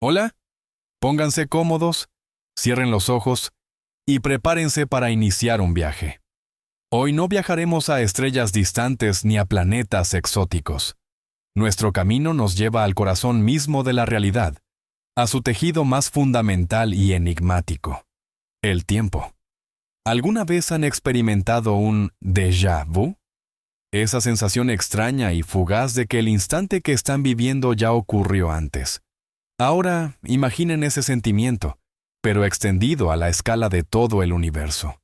Hola, pónganse cómodos, cierren los ojos y prepárense para iniciar un viaje. Hoy no viajaremos a estrellas distantes ni a planetas exóticos. Nuestro camino nos lleva al corazón mismo de la realidad, a su tejido más fundamental y enigmático, el tiempo. ¿Alguna vez han experimentado un déjà vu? Esa sensación extraña y fugaz de que el instante que están viviendo ya ocurrió antes. Ahora, imaginen ese sentimiento, pero extendido a la escala de todo el universo.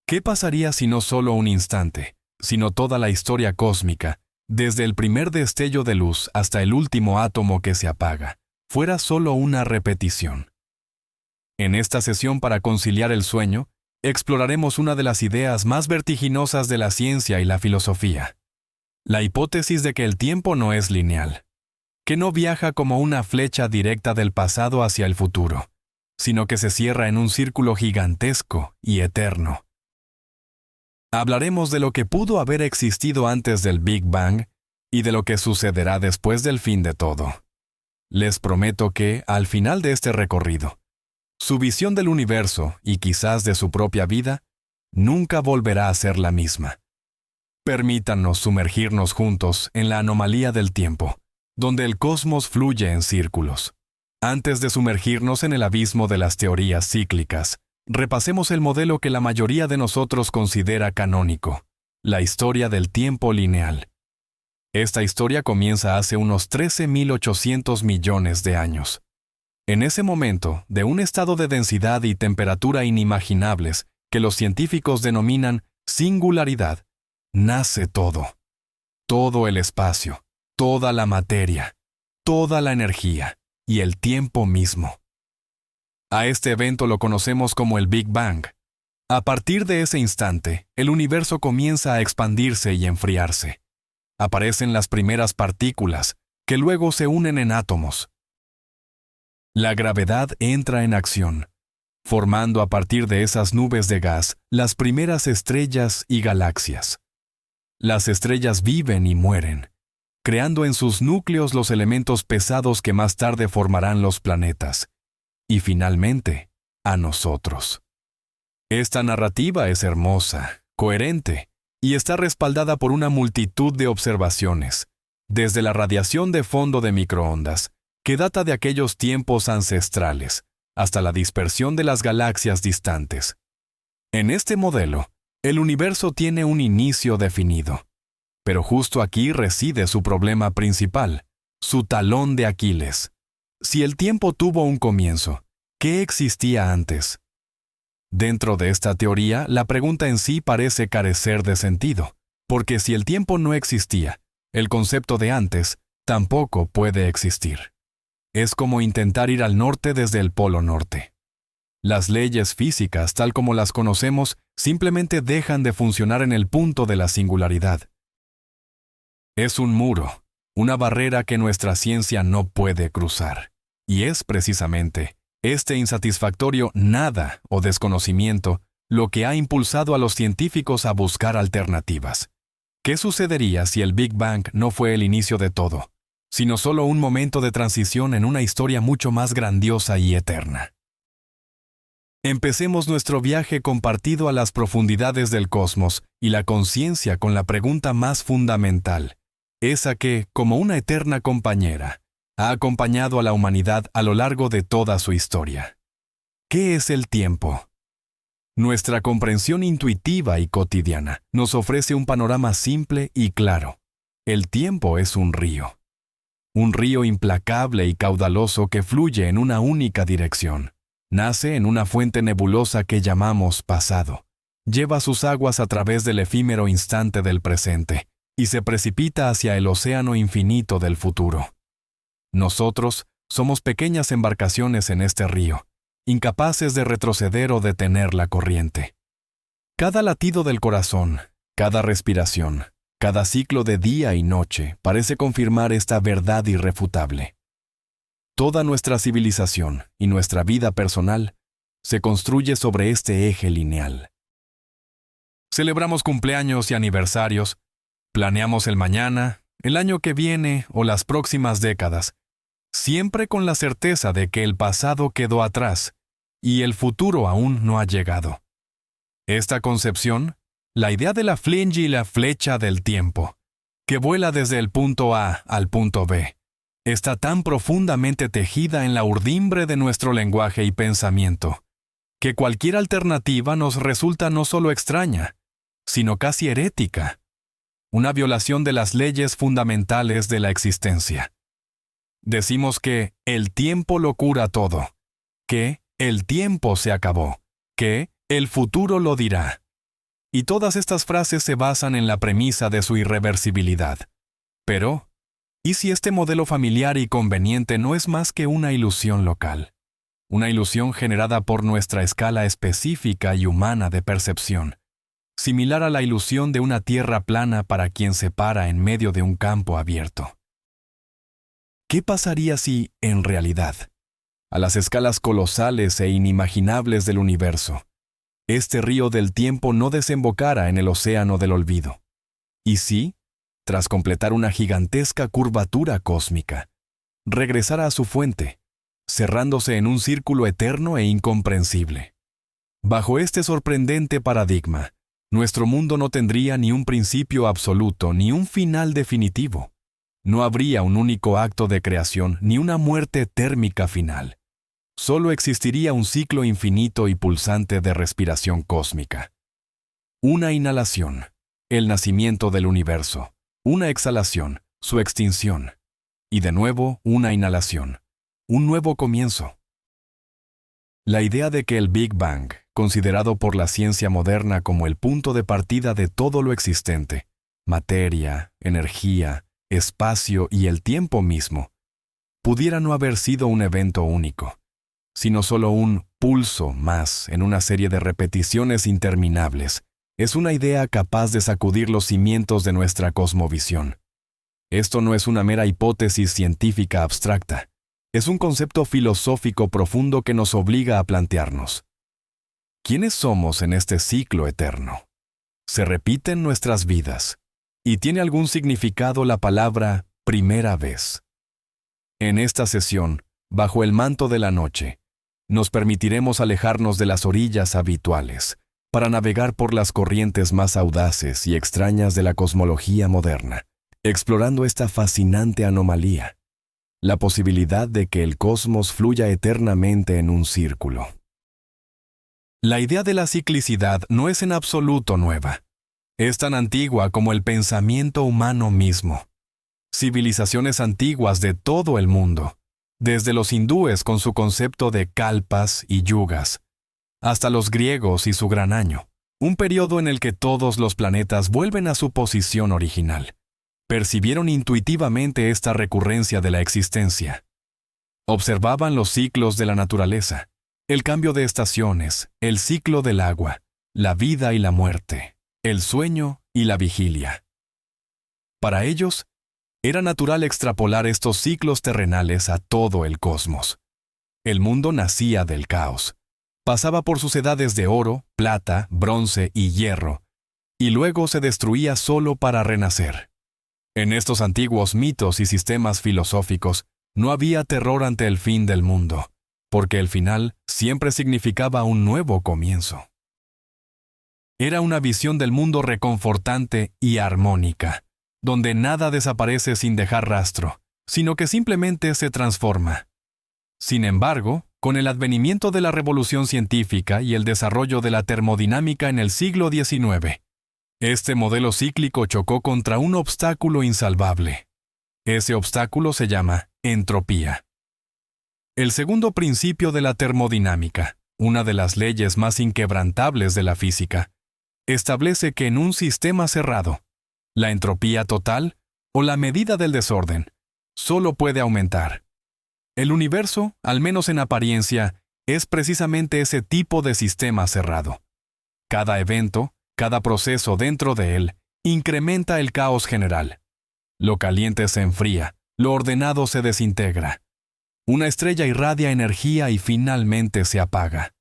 ¿Qué pasaría si no solo un instante, sino toda la historia cósmica, desde el primer destello de luz hasta el último átomo que se apaga, fuera solo una repetición? En esta sesión para conciliar el sueño, exploraremos una de las ideas más vertiginosas de la ciencia y la filosofía. La hipótesis de que el tiempo no es lineal, que no viaja como una flecha directa del pasado hacia el futuro, sino que se cierra en un círculo gigantesco y eterno. Hablaremos de lo que pudo haber existido antes del Big Bang y de lo que sucederá después del fin de todo. Les prometo que, al final de este recorrido, su visión del universo y quizás de su propia vida nunca volverá a ser la misma. Permítanos sumergirnos juntos en la anomalía del tiempo, donde el cosmos fluye en círculos. Antes de sumergirnos en el abismo de las teorías cíclicas, repasemos el modelo que la mayoría de nosotros considera canónico, la historia del tiempo lineal. Esta historia comienza hace unos 13.800 millones de años. En ese momento, de un estado de densidad y temperatura inimaginables que los científicos denominan singularidad, nace todo. Todo el espacio, toda la materia, toda la energía y el tiempo mismo. A este evento lo conocemos como el Big Bang. A partir de ese instante, el universo comienza a expandirse y enfriarse. Aparecen las primeras partículas, que luego se unen en átomos. La gravedad entra en acción, formando a partir de esas nubes de gas las primeras estrellas y galaxias. Las estrellas viven y mueren, creando en sus núcleos los elementos pesados que más tarde formarán los planetas, y finalmente, a nosotros. Esta narrativa es hermosa, coherente, y está respaldada por una multitud de observaciones, desde la radiación de fondo de microondas, que data de aquellos tiempos ancestrales, hasta la dispersión de las galaxias distantes. En este modelo, el universo tiene un inicio definido, pero justo aquí reside su problema principal, su talón de Aquiles. Si el tiempo tuvo un comienzo, ¿qué existía antes? Dentro de esta teoría, la pregunta en sí parece carecer de sentido, porque si el tiempo no existía, el concepto de antes tampoco puede existir. Es como intentar ir al norte desde el Polo Norte. Las leyes físicas, tal como las conocemos, simplemente dejan de funcionar en el punto de la singularidad. Es un muro, una barrera que nuestra ciencia no puede cruzar. Y es precisamente este insatisfactorio nada o desconocimiento lo que ha impulsado a los científicos a buscar alternativas. ¿Qué sucedería si el Big Bang no fue el inicio de todo, sino solo un momento de transición en una historia mucho más grandiosa y eterna? Empecemos nuestro viaje compartido a las profundidades del cosmos y la conciencia con la pregunta más fundamental, esa que, como una eterna compañera, ha acompañado a la humanidad a lo largo de toda su historia. ¿Qué es el tiempo? Nuestra comprensión intuitiva y cotidiana nos ofrece un panorama simple y claro. El tiempo es un río implacable y caudaloso que fluye en una única dirección. Nace en una fuente nebulosa que llamamos pasado. Lleva sus aguas a través del efímero instante del presente y se precipita hacia el océano infinito del futuro. Nosotros somos pequeñas embarcaciones en este río, incapaces de retroceder o detener la corriente. Cada latido del corazón, cada respiración, cada ciclo de día y noche parece confirmar esta verdad irrefutable. Toda nuestra civilización y nuestra vida personal se construye sobre este eje lineal. Celebramos cumpleaños y aniversarios, planeamos el mañana, el año que viene o las próximas décadas, siempre con la certeza de que el pasado quedó atrás y el futuro aún no ha llegado. Esta concepción, la idea de la flinge y la flecha del tiempo, que vuela desde el punto A al punto B, está tan profundamente tejida en la urdimbre de nuestro lenguaje y pensamiento, que cualquier alternativa nos resulta no solo extraña, sino casi herética, una violación de las leyes fundamentales de la existencia. Decimos que el tiempo lo cura todo, que el tiempo se acabó, que el futuro lo dirá. Y todas estas frases se basan en la premisa de su irreversibilidad. Pero, ¿y si este modelo familiar y conveniente no es más que una ilusión local? Una ilusión generada por nuestra escala específica y humana de percepción, similar a la ilusión de una tierra plana para quien se para en medio de un campo abierto. ¿Qué pasaría si, en realidad, a las escalas colosales e inimaginables del universo, este río del tiempo no desembocara en el océano del olvido? ¿Y si, tras completar una gigantesca curvatura cósmica, regresara a su fuente, cerrándose en un círculo eterno e incomprensible? Bajo este sorprendente paradigma, nuestro mundo no tendría ni un principio absoluto ni un final definitivo. No habría un único acto de creación ni una muerte térmica final. Solo existiría un ciclo infinito y pulsante de respiración cósmica. Una inhalación, el nacimiento del universo. Una exhalación, su extinción. Y de nuevo, una inhalación, un nuevo comienzo. La idea de que el Big Bang, considerado por la ciencia moderna como el punto de partida de todo lo existente, materia, energía, espacio y el tiempo mismo, pudiera no haber sido un evento único, sino solo un pulso más en una serie de repeticiones interminables, es una idea capaz de sacudir los cimientos de nuestra cosmovisión. Esto no es una mera hipótesis científica abstracta, es un concepto filosófico profundo que nos obliga a plantearnos: ¿quiénes somos en este ciclo eterno? ¿Se repiten nuestras vidas? ¿Y tiene algún significado la palabra primera vez? En esta sesión, bajo el manto de la noche, nos permitiremos alejarnos de las orillas habituales para navegar por las corrientes más audaces y extrañas de la cosmología moderna, explorando esta fascinante anomalía, la posibilidad de que el cosmos fluya eternamente en un círculo. La idea de la ciclicidad no es en absoluto nueva. Es tan antigua como el pensamiento humano mismo. Civilizaciones antiguas de todo el mundo, desde los hindúes con su concepto de kalpas y yugas, hasta los griegos y su gran año, un periodo en el que todos los planetas vuelven a su posición original, percibieron intuitivamente esta recurrencia de la existencia. Observaban los ciclos de la naturaleza, el cambio de estaciones, el ciclo del agua, la vida y la muerte, el sueño y la vigilia. Para ellos, era natural extrapolar estos ciclos terrenales a todo el cosmos. El mundo nacía del caos, pasaba por sus edades de oro, plata, bronce y hierro, y luego se destruía solo para renacer. En estos antiguos mitos y sistemas filosóficos no había terror ante el fin del mundo, porque el final siempre significaba un nuevo comienzo. Era una visión del mundo reconfortante y armónica, donde nada desaparece sin dejar rastro, sino que simplemente se transforma. Sin embargo, con el advenimiento de la revolución científica y el desarrollo de la termodinámica en el siglo XIX, este modelo cíclico chocó contra un obstáculo insalvable. Ese obstáculo se llama entropía. El segundo principio de la termodinámica, una de las leyes más inquebrantables de la física, establece que en un sistema cerrado, la entropía total, o la medida del desorden, solo puede aumentar. El universo, al menos en apariencia, es precisamente ese tipo de sistema cerrado. Cada evento, cada proceso dentro de él, incrementa el caos general. Lo caliente se enfría, lo ordenado se desintegra. Una estrella irradia energía y finalmente se apaga.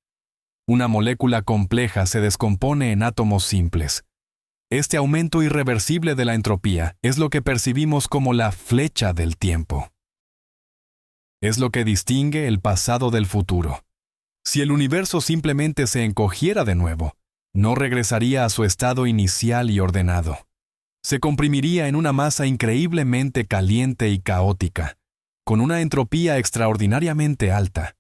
Una molécula compleja se descompone en átomos simples. Este aumento irreversible de la entropía es lo que percibimos como la flecha del tiempo. Es lo que distingue el pasado del futuro. Si el universo simplemente se encogiera de nuevo, no regresaría a su estado inicial y ordenado. Se comprimiría en una masa increíblemente caliente y caótica, con una entropía extraordinariamente alta.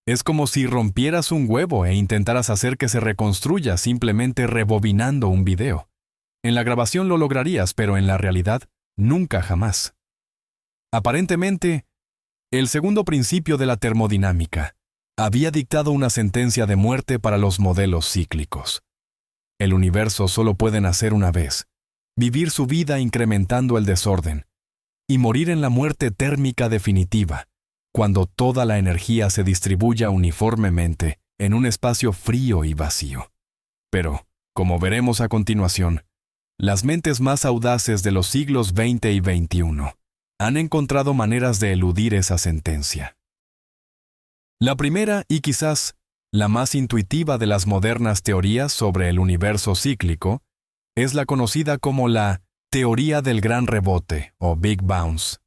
Es como si rompieras un huevo e intentaras hacer que se reconstruya simplemente rebobinando un video. En la grabación lo lograrías, pero en la realidad, nunca jamás. Aparentemente, el segundo principio de la termodinámica había dictado una sentencia de muerte para los modelos cíclicos. El universo solo puede nacer una vez, vivir su vida incrementando el desorden, y morir en la muerte térmica definitiva, cuando toda la energía se distribuya uniformemente en un espacio frío y vacío. Pero, como veremos a continuación, las mentes más audaces de los siglos XX y XXI han encontrado maneras de eludir esa sentencia. La primera, y quizás la más intuitiva de las modernas teorías sobre el universo cíclico, es la conocida como la teoría del gran rebote o Big Bounce.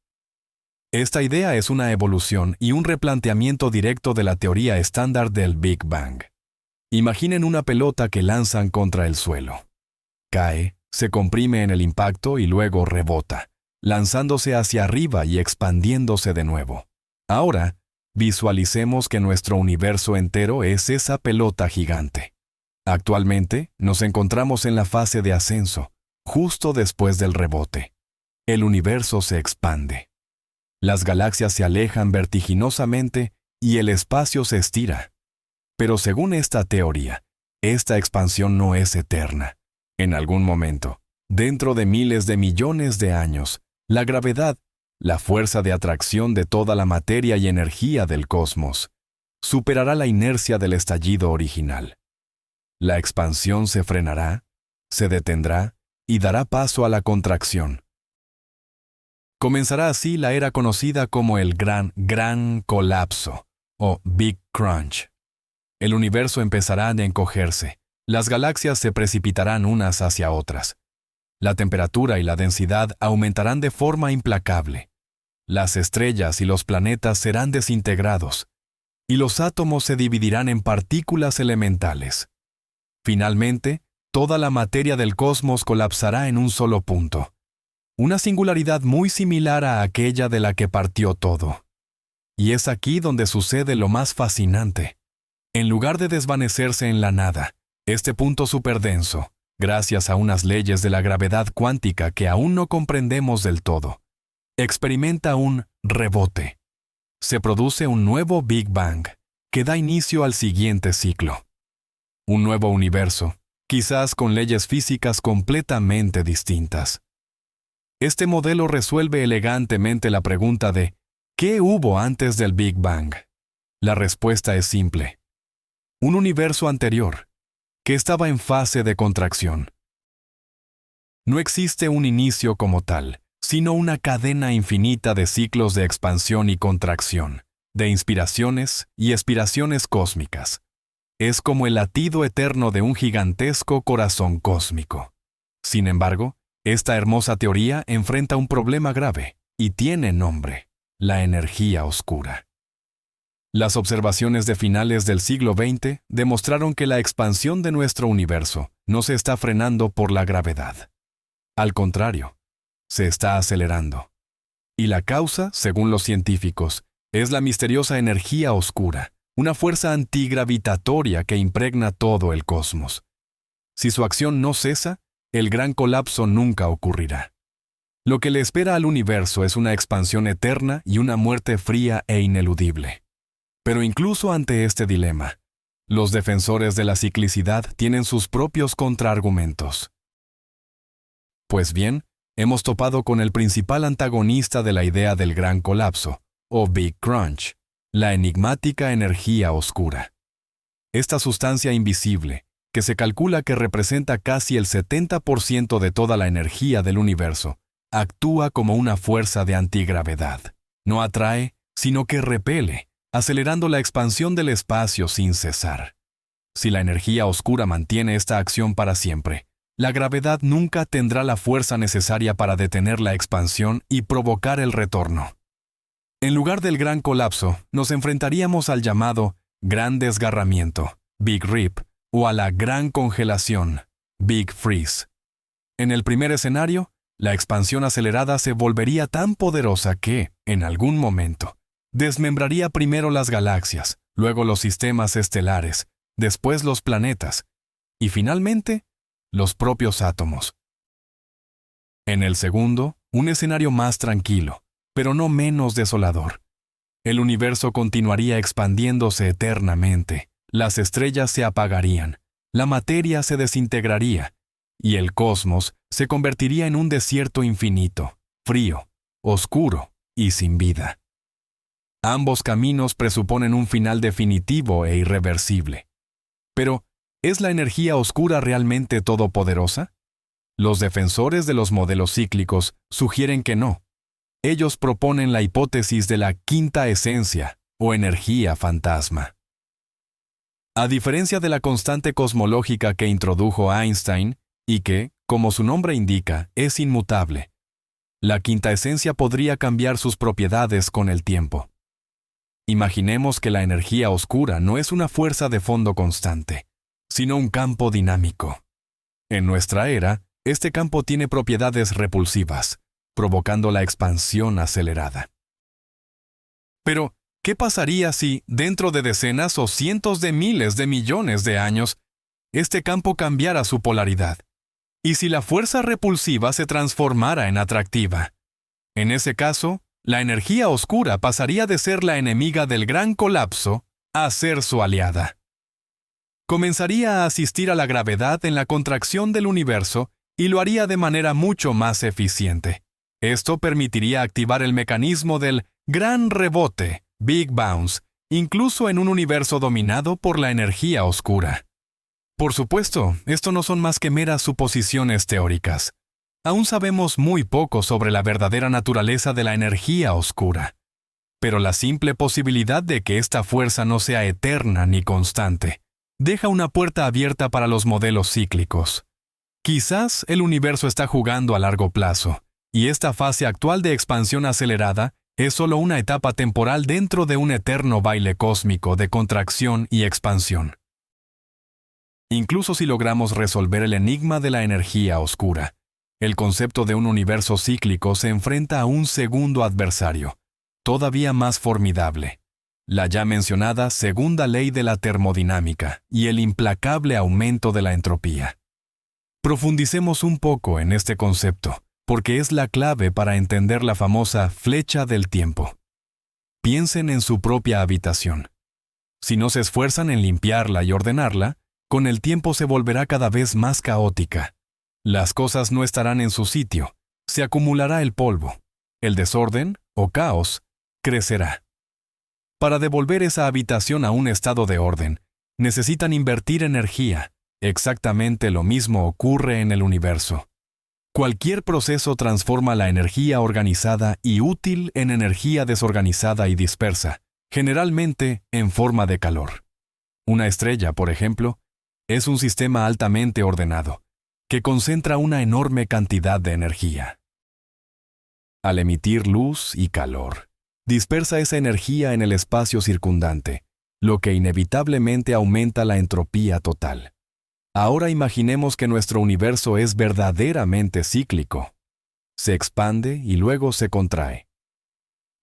Esta idea es una evolución y un replanteamiento directo de la teoría estándar del Big Bang. Imaginen una pelota que lanzan contra el suelo. Cae, se comprime en el impacto y luego rebota, lanzándose hacia arriba y expandiéndose de nuevo. Ahora, visualicemos que nuestro universo entero es esa pelota gigante. Actualmente, nos encontramos en la fase de ascenso, justo después del rebote. El universo se expande. Las galaxias se alejan vertiginosamente y el espacio se estira. Pero según esta teoría, esta expansión no es eterna. En algún momento, dentro de miles de millones de años, la gravedad, la fuerza de atracción de toda la materia y energía del cosmos, superará la inercia del estallido original. La expansión se frenará, se detendrá y dará paso a la contracción. Comenzará así la era conocida como el gran colapso, o Big Crunch. El universo empezará a encogerse, las galaxias se precipitarán unas hacia otras. La temperatura y la densidad aumentarán de forma implacable. Las estrellas y los planetas serán desintegrados, y los átomos se dividirán en partículas elementales. Finalmente, toda la materia del cosmos colapsará en un solo punto. Una singularidad muy similar a aquella de la que partió todo. Y es aquí donde sucede lo más fascinante. En lugar de desvanecerse en la nada, este punto superdenso, gracias a unas leyes de la gravedad cuántica que aún no comprendemos del todo, experimenta un rebote. Se produce un nuevo Big Bang, que da inicio al siguiente ciclo. Un nuevo universo, quizás con leyes físicas completamente distintas. Este modelo resuelve elegantemente la pregunta de ¿qué hubo antes del Big Bang? La respuesta es simple. Un universo anterior, que estaba en fase de contracción. No existe un inicio como tal, sino una cadena infinita de ciclos de expansión y contracción, de inspiraciones y expiraciones cósmicas. Es como el latido eterno de un gigantesco corazón cósmico. Sin embargo, esta hermosa teoría enfrenta un problema grave, y tiene nombre: la energía oscura. Las observaciones de finales del siglo XX demostraron que la expansión de nuestro universo no se está frenando por la gravedad. Al contrario, se está acelerando. Y la causa, según los científicos, es la misteriosa energía oscura, una fuerza antigravitatoria que impregna todo el cosmos. Si su acción no cesa, el gran colapso nunca ocurrirá. Lo que le espera al universo es una expansión eterna y una muerte fría e ineludible. Pero incluso ante este dilema, los defensores de la ciclicidad tienen sus propios contraargumentos. Pues bien, hemos topado con el principal antagonista de la idea del gran colapso, o Big Crunch, la enigmática energía oscura. Esta sustancia invisible, que se calcula que representa casi el 70% de toda la energía del universo, actúa como una fuerza de antigravedad. No atrae, sino que repele, acelerando la expansión del espacio sin cesar. Si la energía oscura mantiene esta acción para siempre, la gravedad nunca tendrá la fuerza necesaria para detener la expansión y provocar el retorno. En lugar del gran colapso, nos enfrentaríamos al llamado gran desgarramiento, Big Rip, o a la gran congelación, Big Freeze. En el primer escenario, la expansión acelerada se volvería tan poderosa que, en algún momento, desmembraría primero las galaxias, luego los sistemas estelares, después los planetas, y finalmente, los propios átomos. En el segundo, un escenario más tranquilo, pero no menos desolador. El universo continuaría expandiéndose eternamente, las estrellas se apagarían, la materia se desintegraría, y el cosmos se convertiría en un desierto infinito, frío, oscuro y sin vida. Ambos caminos presuponen un final definitivo e irreversible. Pero, ¿es la energía oscura realmente todopoderosa? Los defensores de los modelos cíclicos sugieren que no. Ellos proponen la hipótesis de la quinta esencia, o energía fantasma. A diferencia de la constante cosmológica que introdujo Einstein, y que, como su nombre indica, es inmutable, la quinta esencia podría cambiar sus propiedades con el tiempo. Imaginemos que la energía oscura no es una fuerza de fondo constante, sino un campo dinámico. En nuestra era, este campo tiene propiedades repulsivas, provocando la expansión acelerada. Pero, ¿qué pasaría si, dentro de decenas o cientos de miles de millones de años, este campo cambiara su polaridad? ¿Y si la fuerza repulsiva se transformara en atractiva? En ese caso, la energía oscura pasaría de ser la enemiga del gran colapso a ser su aliada. Comenzaría a asistir a la gravedad en la contracción del universo y lo haría de manera mucho más eficiente. Esto permitiría activar el mecanismo del gran rebote, Big Bounce, incluso en un universo dominado por la energía oscura. Por supuesto, esto no son más que meras suposiciones teóricas. Aún sabemos muy poco sobre la verdadera naturaleza de la energía oscura. Pero la simple posibilidad de que esta fuerza no sea eterna ni constante deja una puerta abierta para los modelos cíclicos. Quizás el universo está jugando a largo plazo, y esta fase actual de expansión acelerada es solo una etapa temporal dentro de un eterno baile cósmico de contracción y expansión. Incluso si logramos resolver el enigma de la energía oscura, el concepto de un universo cíclico se enfrenta a un segundo adversario, todavía más formidable, la ya mencionada segunda ley de la termodinámica y el implacable aumento de la entropía. Profundicemos un poco en este concepto, porque es la clave para entender la famosa flecha del tiempo. Piensen en su propia habitación. Si no se esfuerzan en limpiarla y ordenarla, con el tiempo se volverá cada vez más caótica. Las cosas no estarán en su sitio, se acumulará el polvo. El desorden, o caos, crecerá. Para devolver esa habitación a un estado de orden, necesitan invertir energía. Exactamente lo mismo ocurre en el universo. Cualquier proceso transforma la energía organizada y útil en energía desorganizada y dispersa, generalmente en forma de calor. Una estrella, por ejemplo, es un sistema altamente ordenado, que concentra una enorme cantidad de energía. Al emitir luz y calor, dispersa esa energía en el espacio circundante, lo que inevitablemente aumenta la entropía total. Ahora imaginemos que nuestro universo es verdaderamente cíclico. Se expande y luego se contrae.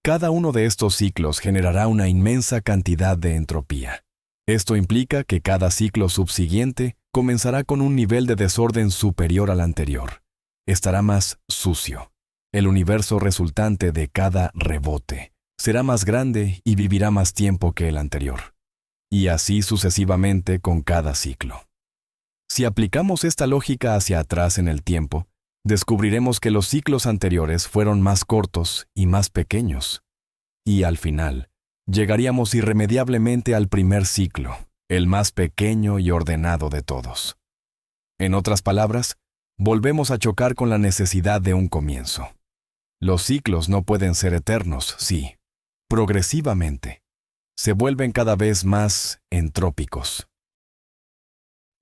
Cada uno de estos ciclos generará una inmensa cantidad de entropía. Esto implica que cada ciclo subsiguiente comenzará con un nivel de desorden superior al anterior. Estará más sucio. El universo resultante de cada rebote será más grande y vivirá más tiempo que el anterior. Y así sucesivamente con cada ciclo. Si aplicamos esta lógica hacia atrás en el tiempo, descubriremos que los ciclos anteriores fueron más cortos y más pequeños. Y al final, llegaríamos irremediablemente al primer ciclo, el más pequeño y ordenado de todos. En otras palabras, volvemos a chocar con la necesidad de un comienzo. Los ciclos no pueden ser eternos, sí. Progresivamente, se vuelven cada vez más entrópicos.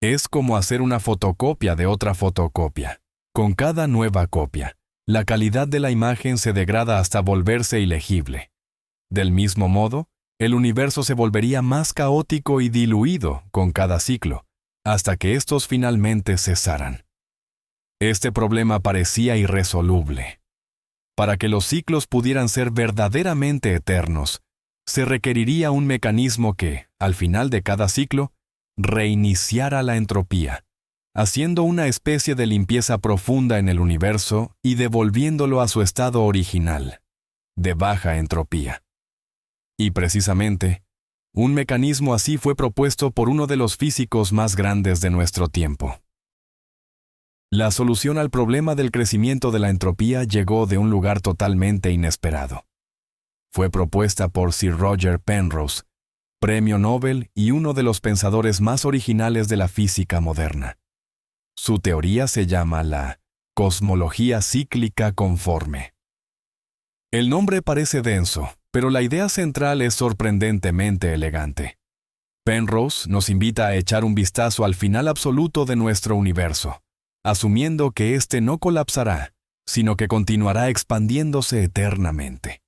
Es como hacer una fotocopia de otra fotocopia. Con cada nueva copia, la calidad de la imagen se degrada hasta volverse ilegible. Del mismo modo, el universo se volvería más caótico y diluido con cada ciclo, hasta que estos finalmente cesaran. Este problema parecía irresoluble. Para que los ciclos pudieran ser verdaderamente eternos, se requeriría un mecanismo que, al final de cada ciclo, reiniciara la entropía, haciendo una especie de limpieza profunda en el universo y devolviéndolo a su estado original, de baja entropía. Y precisamente, un mecanismo así fue propuesto por uno de los físicos más grandes de nuestro tiempo. La solución al problema del crecimiento de la entropía llegó de un lugar totalmente inesperado. Fue propuesta por Sir Roger Penrose, Premio Nobel y uno de los pensadores más originales de la física moderna. Su teoría se llama la cosmología cíclica conforme. El nombre parece denso, pero la idea central es sorprendentemente elegante. Penrose nos invita a echar un vistazo al final absoluto de nuestro universo, asumiendo que éste no colapsará, sino que continuará expandiéndose eternamente.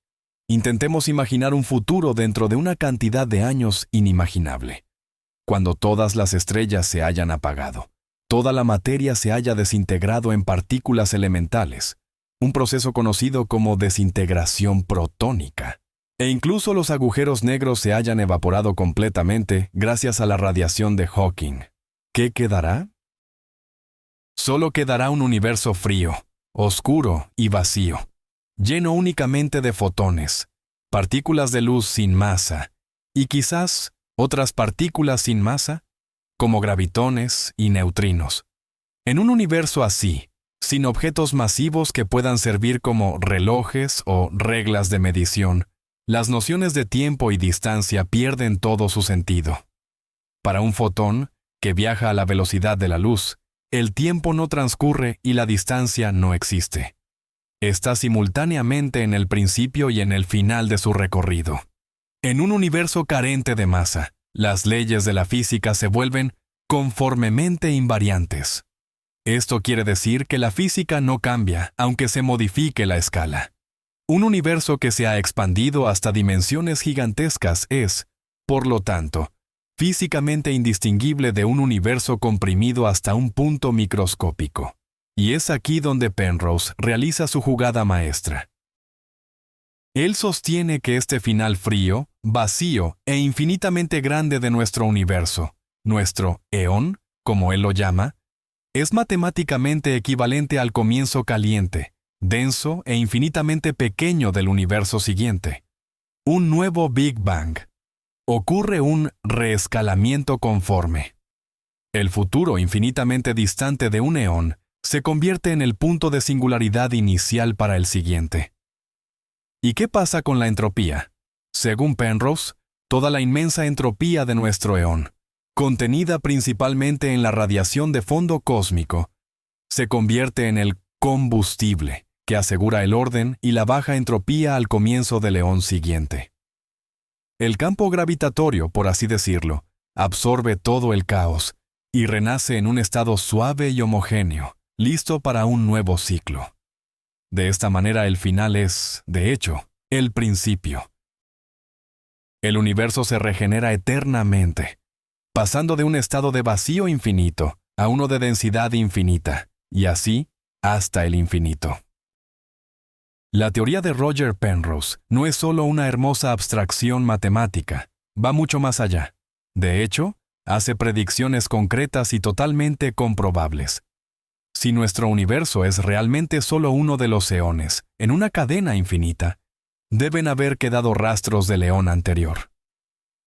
Intentemos imaginar un futuro dentro de una cantidad de años inimaginable, cuando todas las estrellas se hayan apagado, toda la materia se haya desintegrado en partículas elementales, un proceso conocido como desintegración protónica, e incluso los agujeros negros se hayan evaporado completamente gracias a la radiación de Hawking. ¿Qué quedará? Solo quedará un universo frío, oscuro y vacío, lleno únicamente de fotones, partículas de luz sin masa, y quizás otras partículas sin masa, como gravitones y neutrinos. En un universo así, sin objetos masivos que puedan servir como relojes o reglas de medición, las nociones de tiempo y distancia pierden todo su sentido. Para un fotón, que viaja a la velocidad de la luz, el tiempo no transcurre y la distancia no existe. Está simultáneamente en el principio y en el final de su recorrido. En un universo carente de masa, las leyes de la física se vuelven conformemente invariantes. Esto quiere decir que la física no cambia, aunque se modifique la escala. Un universo que se ha expandido hasta dimensiones gigantescas es, por lo tanto, físicamente indistinguible de un universo comprimido hasta un punto microscópico. Y es aquí donde Penrose realiza su jugada maestra. Él sostiene que este final frío, vacío e infinitamente grande de nuestro universo, nuestro eón, como él lo llama, es matemáticamente equivalente al comienzo caliente, denso e infinitamente pequeño del universo siguiente. Un nuevo Big Bang. Ocurre un reescalamiento conforme. El futuro infinitamente distante de un eón se convierte en el punto de singularidad inicial para el siguiente. ¿Y qué pasa con la entropía? Según Penrose, toda la inmensa entropía de nuestro eón, contenida principalmente en la radiación de fondo cósmico, se convierte en el combustible que asegura el orden y la baja entropía al comienzo del eón siguiente. El campo gravitatorio, por así decirlo, absorbe todo el caos y renace en un estado suave y homogéneo, listo para un nuevo ciclo. De esta manera el final es, de hecho, el principio. El universo se regenera eternamente, pasando de un estado de vacío infinito a uno de densidad infinita, y así hasta el infinito. La teoría de Roger Penrose no es solo una hermosa abstracción matemática, va mucho más allá. De hecho, hace predicciones concretas y totalmente comprobables. Si nuestro universo es realmente solo uno de los eones, en una cadena infinita, deben haber quedado rastros del eón anterior.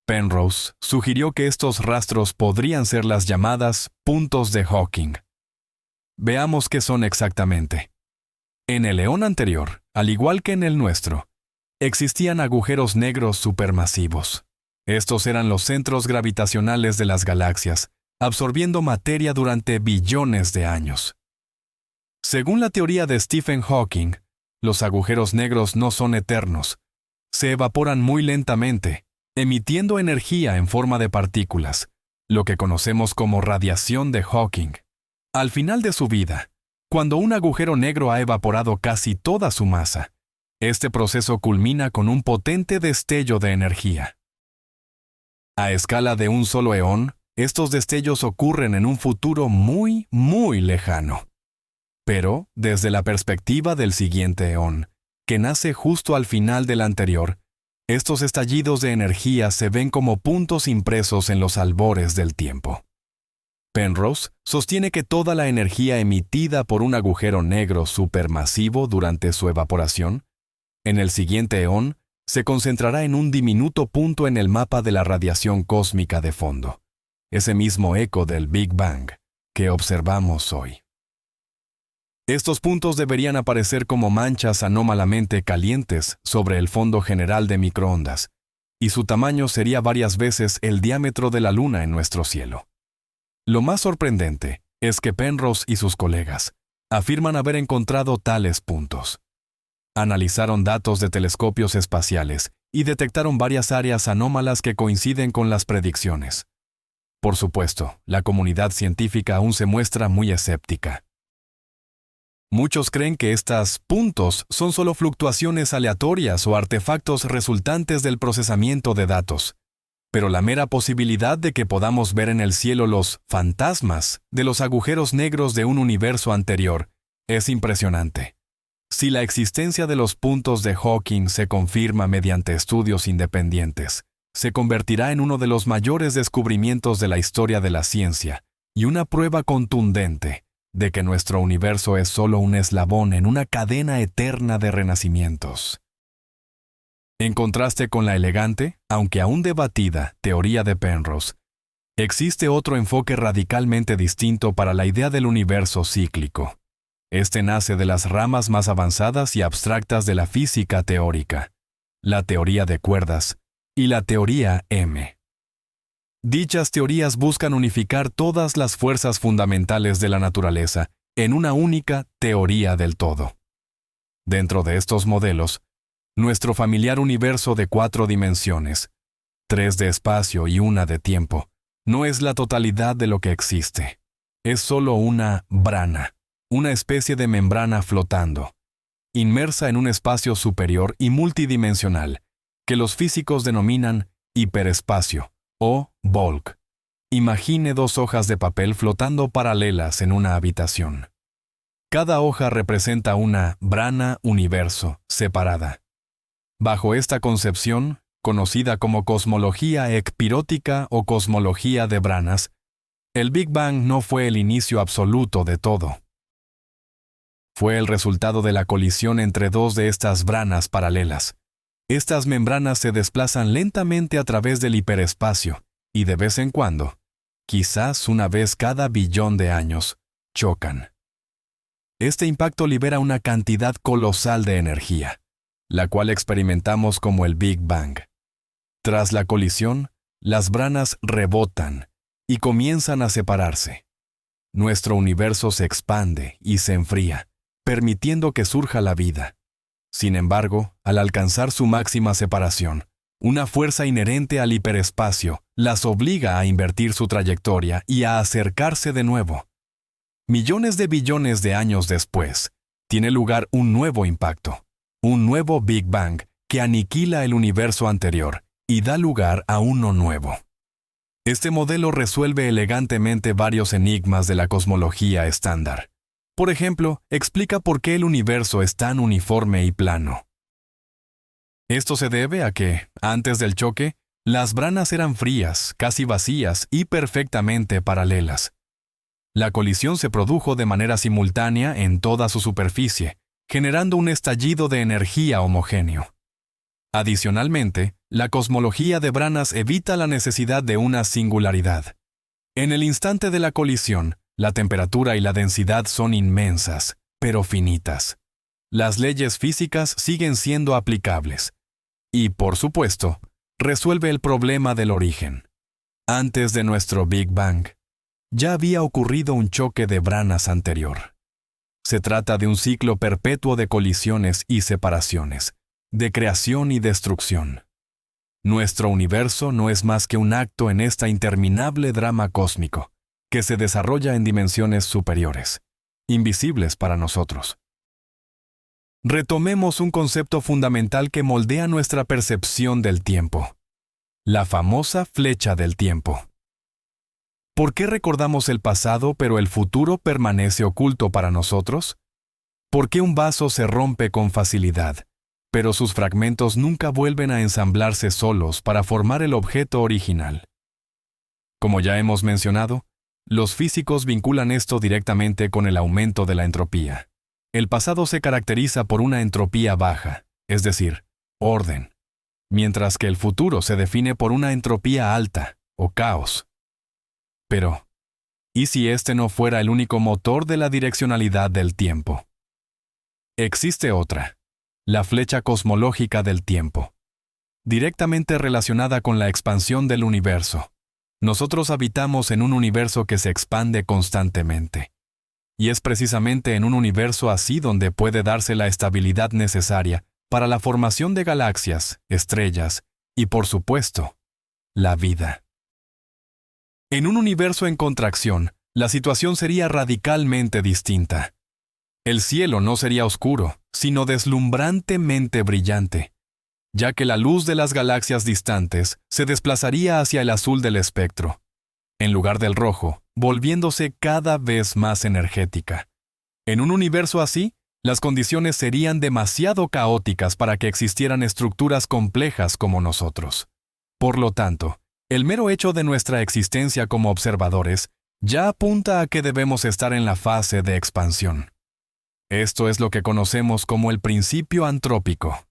Penrose sugirió que estos rastros podrían ser las llamadas puntos de Hawking. Veamos qué son exactamente. En el eón anterior, al igual que en el nuestro, existían agujeros negros supermasivos. Estos eran los centros gravitacionales de las galaxias, absorbiendo materia durante billones de años. Según la teoría de Stephen Hawking, los agujeros negros no son eternos. Se evaporan muy lentamente, emitiendo energía en forma de partículas, lo que conocemos como radiación de Hawking. Al final de su vida, cuando un agujero negro ha evaporado casi toda su masa, Este proceso culmina con un potente destello de energía. A escala de un solo eón, estos destellos ocurren en un futuro muy, muy lejano. Pero, desde la perspectiva del siguiente eón, que nace justo al final del anterior, estos estallidos de energía se ven como puntos impresos en los albores del tiempo. Penrose sostiene que toda la energía emitida por un agujero negro supermasivo durante su evaporación, en el siguiente eón, se concentrará en un diminuto punto en el mapa de la radiación cósmica de fondo, ese mismo eco del Big Bang que observamos hoy. Estos puntos deberían aparecer como manchas anómalamente calientes sobre el fondo general de microondas, y su tamaño sería varias veces el diámetro de la Luna en nuestro cielo. Lo más sorprendente es que Penrose y sus colegas afirman haber encontrado tales puntos. Analizaron datos de telescopios espaciales y detectaron varias áreas anómalas que coinciden con las predicciones. Por supuesto, la comunidad científica aún se muestra muy escéptica. Muchos creen que estos puntos son solo fluctuaciones aleatorias o artefactos resultantes del procesamiento de datos. Pero la mera posibilidad de que podamos ver en el cielo los fantasmas de los agujeros negros de un universo anterior es impresionante. Si la existencia de los puntos de Hawking se confirma mediante estudios independientes, se convertirá en uno de los mayores descubrimientos de la historia de la ciencia y una prueba contundente de que nuestro universo es solo un eslabón en una cadena eterna de renacimientos. En contraste con la elegante, aunque aún debatida, teoría de Penrose, existe otro enfoque radicalmente distinto para la idea del universo cíclico. Este nace de las ramas más avanzadas y abstractas de la física teórica, la teoría de cuerdas y la teoría M. Dichas teorías buscan unificar todas las fuerzas fundamentales de la naturaleza en una única teoría del todo. Dentro de estos modelos, nuestro familiar universo de 4 dimensiones, 3 de espacio y 1 de tiempo, no es la totalidad de lo que existe. Es solo una brana, una especie de membrana flotando, inmersa en un espacio superior y multidimensional, que los físicos denominan hiperespacio o bulk. Imagine 2 hojas de papel flotando paralelas en una habitación. Cada hoja representa una brana universo separada. Bajo esta concepción, conocida como cosmología ecpirótica o cosmología de branas, el Big Bang no fue el inicio absoluto de todo. Fue el resultado de la colisión entre 2 de estas branas paralelas. Estas membranas se desplazan lentamente a través del hiperespacio y de vez en cuando, quizás una vez cada billón de años, chocan. Este impacto libera una cantidad colosal de energía, la cual experimentamos como el Big Bang. Tras la colisión, las branas rebotan y comienzan a separarse. Nuestro universo se expande y se enfría, permitiendo que surja la vida. Sin embargo, al alcanzar su máxima separación, una fuerza inherente al hiperespacio las obliga a invertir su trayectoria y a acercarse de nuevo. Millones de billones de años después, tiene lugar un nuevo impacto. Un nuevo Big Bang que aniquila el universo anterior y da lugar a uno nuevo. Este modelo resuelve elegantemente varios enigmas de la cosmología estándar. Por ejemplo, explica por qué el universo es tan uniforme y plano. Esto se debe a que, antes del choque, las branas eran frías, casi vacías y perfectamente paralelas. La colisión se produjo de manera simultánea en toda su superficie, generando un estallido de energía homogéneo. Adicionalmente, la cosmología de branas evita la necesidad de una singularidad. En el instante de la colisión, la temperatura y la densidad son inmensas, pero finitas. Las leyes físicas siguen siendo aplicables. Y, por supuesto, resuelve el problema del origen. Antes de nuestro Big Bang, ya había ocurrido un choque de branas anterior. Se trata de un ciclo perpetuo de colisiones y separaciones, de creación y destrucción. Nuestro universo no es más que un acto en este interminable drama cósmico, que se desarrolla en dimensiones superiores, invisibles para nosotros. retomemos un concepto fundamental que moldea nuestra percepción del tiempo: la famosa flecha del tiempo. ¿Por qué recordamos el pasado pero el futuro permanece oculto para nosotros? ¿Por qué un vaso se rompe con facilidad, pero sus fragmentos nunca vuelven a ensamblarse solos para formar el objeto original? Como ya hemos mencionado, los físicos vinculan esto directamente con el aumento de la entropía. El pasado se caracteriza por una entropía baja, es decir, orden, mientras que el futuro se define por una entropía alta, o caos. Pero, ¿y si este no fuera el único motor de la direccionalidad del tiempo? Existe otra, la flecha cosmológica del tiempo, directamente relacionada con la expansión del universo. Nosotros habitamos en un universo que se expande constantemente. Y es precisamente en un universo así donde puede darse la estabilidad necesaria para la formación de galaxias, estrellas y, por supuesto, la vida. En un universo en contracción, la situación sería radicalmente distinta. El cielo no sería oscuro, sino deslumbrantemente brillante, ya que la luz de las galaxias distantes se desplazaría hacia el azul del espectro, en lugar del rojo, volviéndose cada vez más energética. En un universo así, las condiciones serían demasiado caóticas para que existieran estructuras complejas como nosotros. Por lo tanto, el mero hecho de nuestra existencia como observadores ya apunta a que debemos estar en la fase de expansión. Esto es lo que conocemos como el principio antrópico.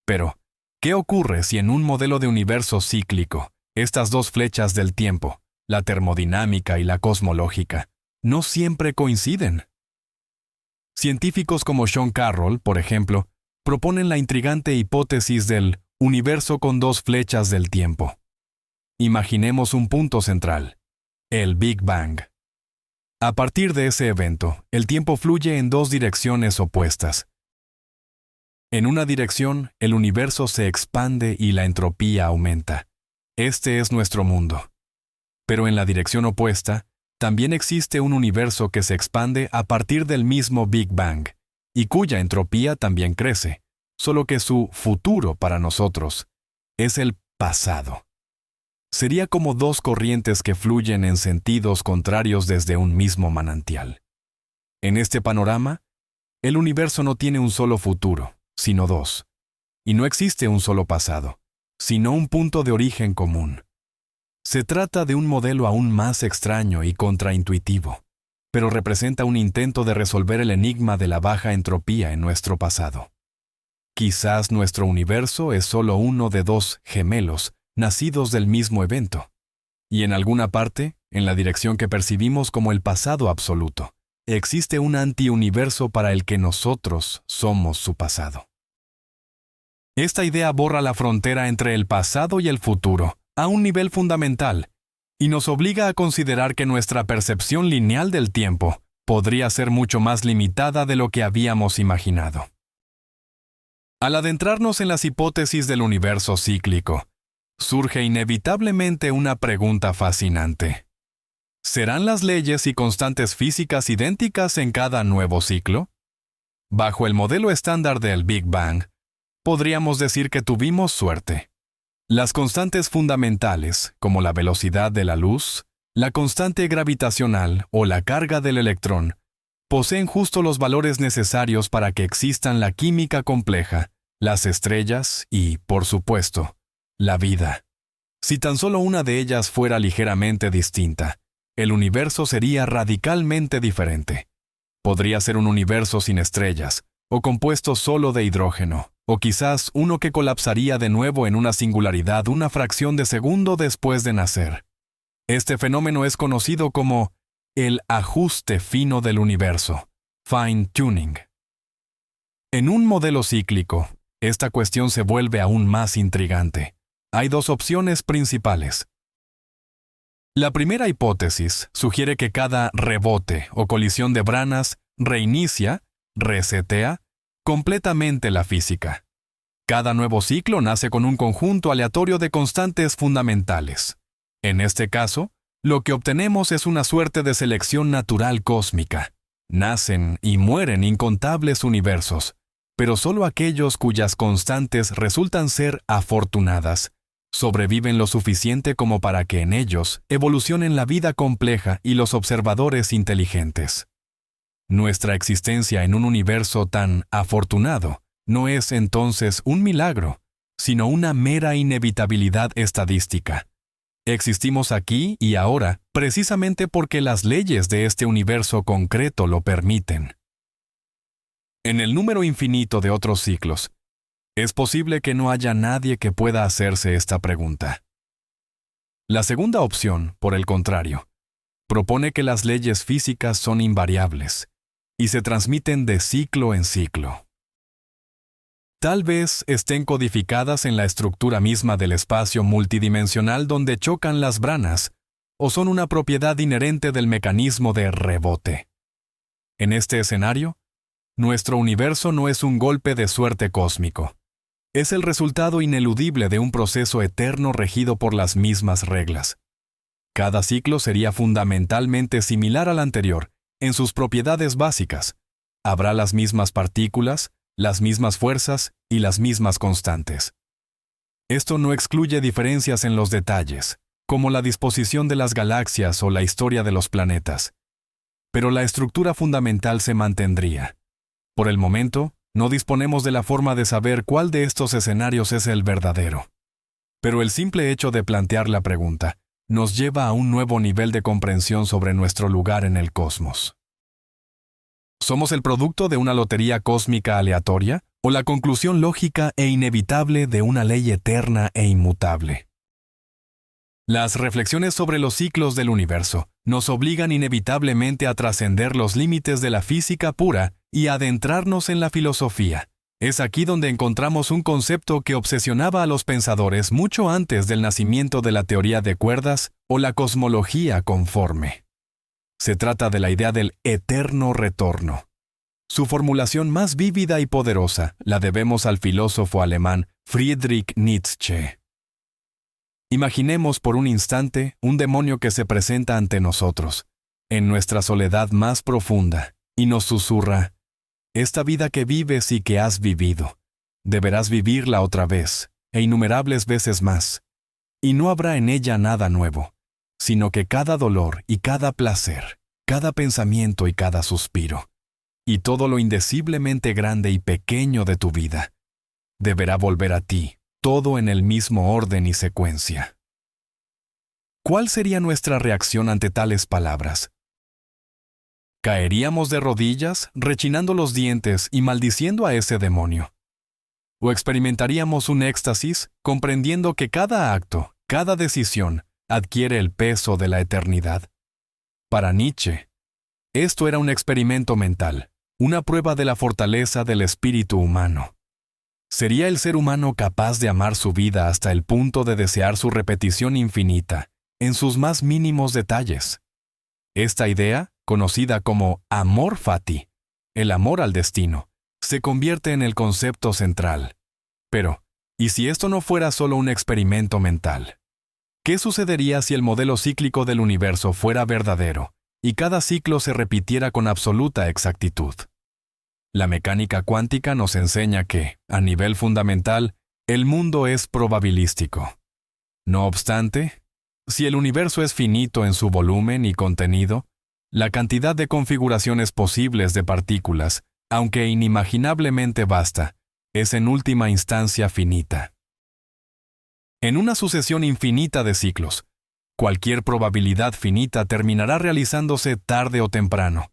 Pero, ¿qué ocurre si en un modelo de universo cíclico, estas dos flechas del tiempo, la termodinámica y la cosmológica, no siempre coinciden? Científicos como Sean Carroll, por ejemplo, proponen la intrigante hipótesis del universo con dos flechas del tiempo. Imaginemos un punto central, el Big Bang. A partir de ese evento, el tiempo fluye en dos direcciones opuestas. En una dirección, el universo se expande y la entropía aumenta. Este es nuestro mundo. Pero en la dirección opuesta, también existe un universo que se expande a partir del mismo Big Bang, y cuya entropía también crece, solo que su futuro para nosotros es el pasado. Sería como dos corrientes que fluyen en sentidos contrarios desde un mismo manantial. En este panorama, el universo no tiene un solo futuro, sino dos. Y no existe un solo pasado, sino un punto de origen común. Se trata de un modelo aún más extraño y contraintuitivo, pero representa un intento de resolver el enigma de la baja entropía en nuestro pasado. Quizás nuestro universo es solo uno de dos gemelos nacidos del mismo evento. Y en alguna parte, en la dirección que percibimos como el pasado absoluto, existe un antiuniverso para el que nosotros somos su pasado. Esta idea borra la frontera entre el pasado y el futuro a un nivel fundamental y nos obliga a considerar que nuestra percepción lineal del tiempo podría ser mucho más limitada de lo que habíamos imaginado. Al adentrarnos en las hipótesis del universo cíclico, surge inevitablemente una pregunta fascinante. ¿Serán las leyes y constantes físicas idénticas en cada nuevo ciclo? Bajo el modelo estándar del Big Bang, podríamos decir que tuvimos suerte. Las constantes fundamentales, como la velocidad de la luz, la constante gravitacional o la carga del electrón, poseen justo los valores necesarios para que existan la química compleja, las estrellas y, por supuesto, la vida. Si tan solo una de ellas fuera ligeramente distinta, el universo sería radicalmente diferente. Podría ser un universo sin estrellas, o compuesto solo de hidrógeno, o quizás uno que colapsaría de nuevo en una singularidad una fracción de segundo después de nacer. Este fenómeno es conocido como el ajuste fino del universo, fine tuning. En un modelo cíclico, esta cuestión se vuelve aún más intrigante. Hay dos opciones principales. La primera hipótesis sugiere que cada rebote o colisión de branas resetea completamente la física. Cada nuevo ciclo nace con un conjunto aleatorio de constantes fundamentales. En este caso, lo que obtenemos es una suerte de selección natural cósmica. Nacen y mueren incontables universos, pero solo aquellos cuyas constantes resultan ser afortunadas sobreviven lo suficiente como para que en ellos evolucionen la vida compleja y los observadores inteligentes. Nuestra existencia en un universo tan afortunado no es entonces un milagro, sino una mera inevitabilidad estadística. Existimos aquí y ahora precisamente porque las leyes de este universo concreto lo permiten. En el número infinito de otros ciclos, es posible que no haya nadie que pueda hacerse esta pregunta. La segunda opción, por el contrario, propone que las leyes físicas son invariables y se transmiten de ciclo en ciclo. Tal vez estén codificadas en la estructura misma del espacio multidimensional donde chocan las branas, o son una propiedad inherente del mecanismo de rebote. En este escenario, nuestro universo no es un golpe de suerte cósmico. Es el resultado ineludible de un proceso eterno regido por las mismas reglas. Cada ciclo sería fundamentalmente similar al anterior en sus propiedades básicas. Habrá las mismas partículas, las mismas fuerzas y las mismas constantes. Esto no excluye diferencias en los detalles, como la disposición de las galaxias o la historia de los planetas. Pero la estructura fundamental se mantendría. Por el momento, no disponemos de la forma de saber cuál de estos escenarios es el verdadero. Pero el simple hecho de plantear la pregunta nos lleva a un nuevo nivel de comprensión sobre nuestro lugar en el cosmos. ¿Somos el producto de una lotería cósmica aleatoria o la conclusión lógica e inevitable de una ley eterna e inmutable? Las reflexiones sobre los ciclos del universo nos obligan inevitablemente a trascender los límites de la física pura y adentrarnos en la filosofía. Es aquí donde encontramos un concepto que obsesionaba a los pensadores mucho antes del nacimiento de la teoría de cuerdas o la cosmología conforme. Se trata de la idea del eterno retorno. Su formulación más vívida y poderosa la debemos al filósofo alemán Friedrich Nietzsche. Imaginemos por un instante un demonio que se presenta ante nosotros, en nuestra soledad más profunda, y nos susurra: esta vida que vives y que has vivido, deberás vivirla otra vez, e innumerables veces más, y no habrá en ella nada nuevo, sino que cada dolor y cada placer, cada pensamiento y cada suspiro, y todo lo indeciblemente grande y pequeño de tu vida, deberá volver a ti, todo en el mismo orden y secuencia. ¿Cuál sería nuestra reacción ante tales palabras? ¿Caeríamos de rodillas, rechinando los dientes y maldiciendo a ese demonio? ¿O experimentaríamos un éxtasis, comprendiendo que cada acto, cada decisión, adquiere el peso de la eternidad? Para Nietzsche, esto era un experimento mental, una prueba de la fortaleza del espíritu humano. ¿Sería el ser humano capaz de amar su vida hasta el punto de desear su repetición infinita, en sus más mínimos detalles? Esta idea, conocida como amor fati, el amor al destino, se convierte en el concepto central. Pero, ¿y si esto no fuera solo un experimento mental? ¿Qué sucedería si el modelo cíclico del universo fuera verdadero y cada ciclo se repitiera con absoluta exactitud? La mecánica cuántica nos enseña que, a nivel fundamental, el mundo es probabilístico. No obstante, si el universo es finito en su volumen y contenido, la cantidad de configuraciones posibles de partículas, aunque inimaginablemente vasta, es en última instancia finita. En una sucesión infinita de ciclos, cualquier probabilidad finita terminará realizándose tarde o temprano.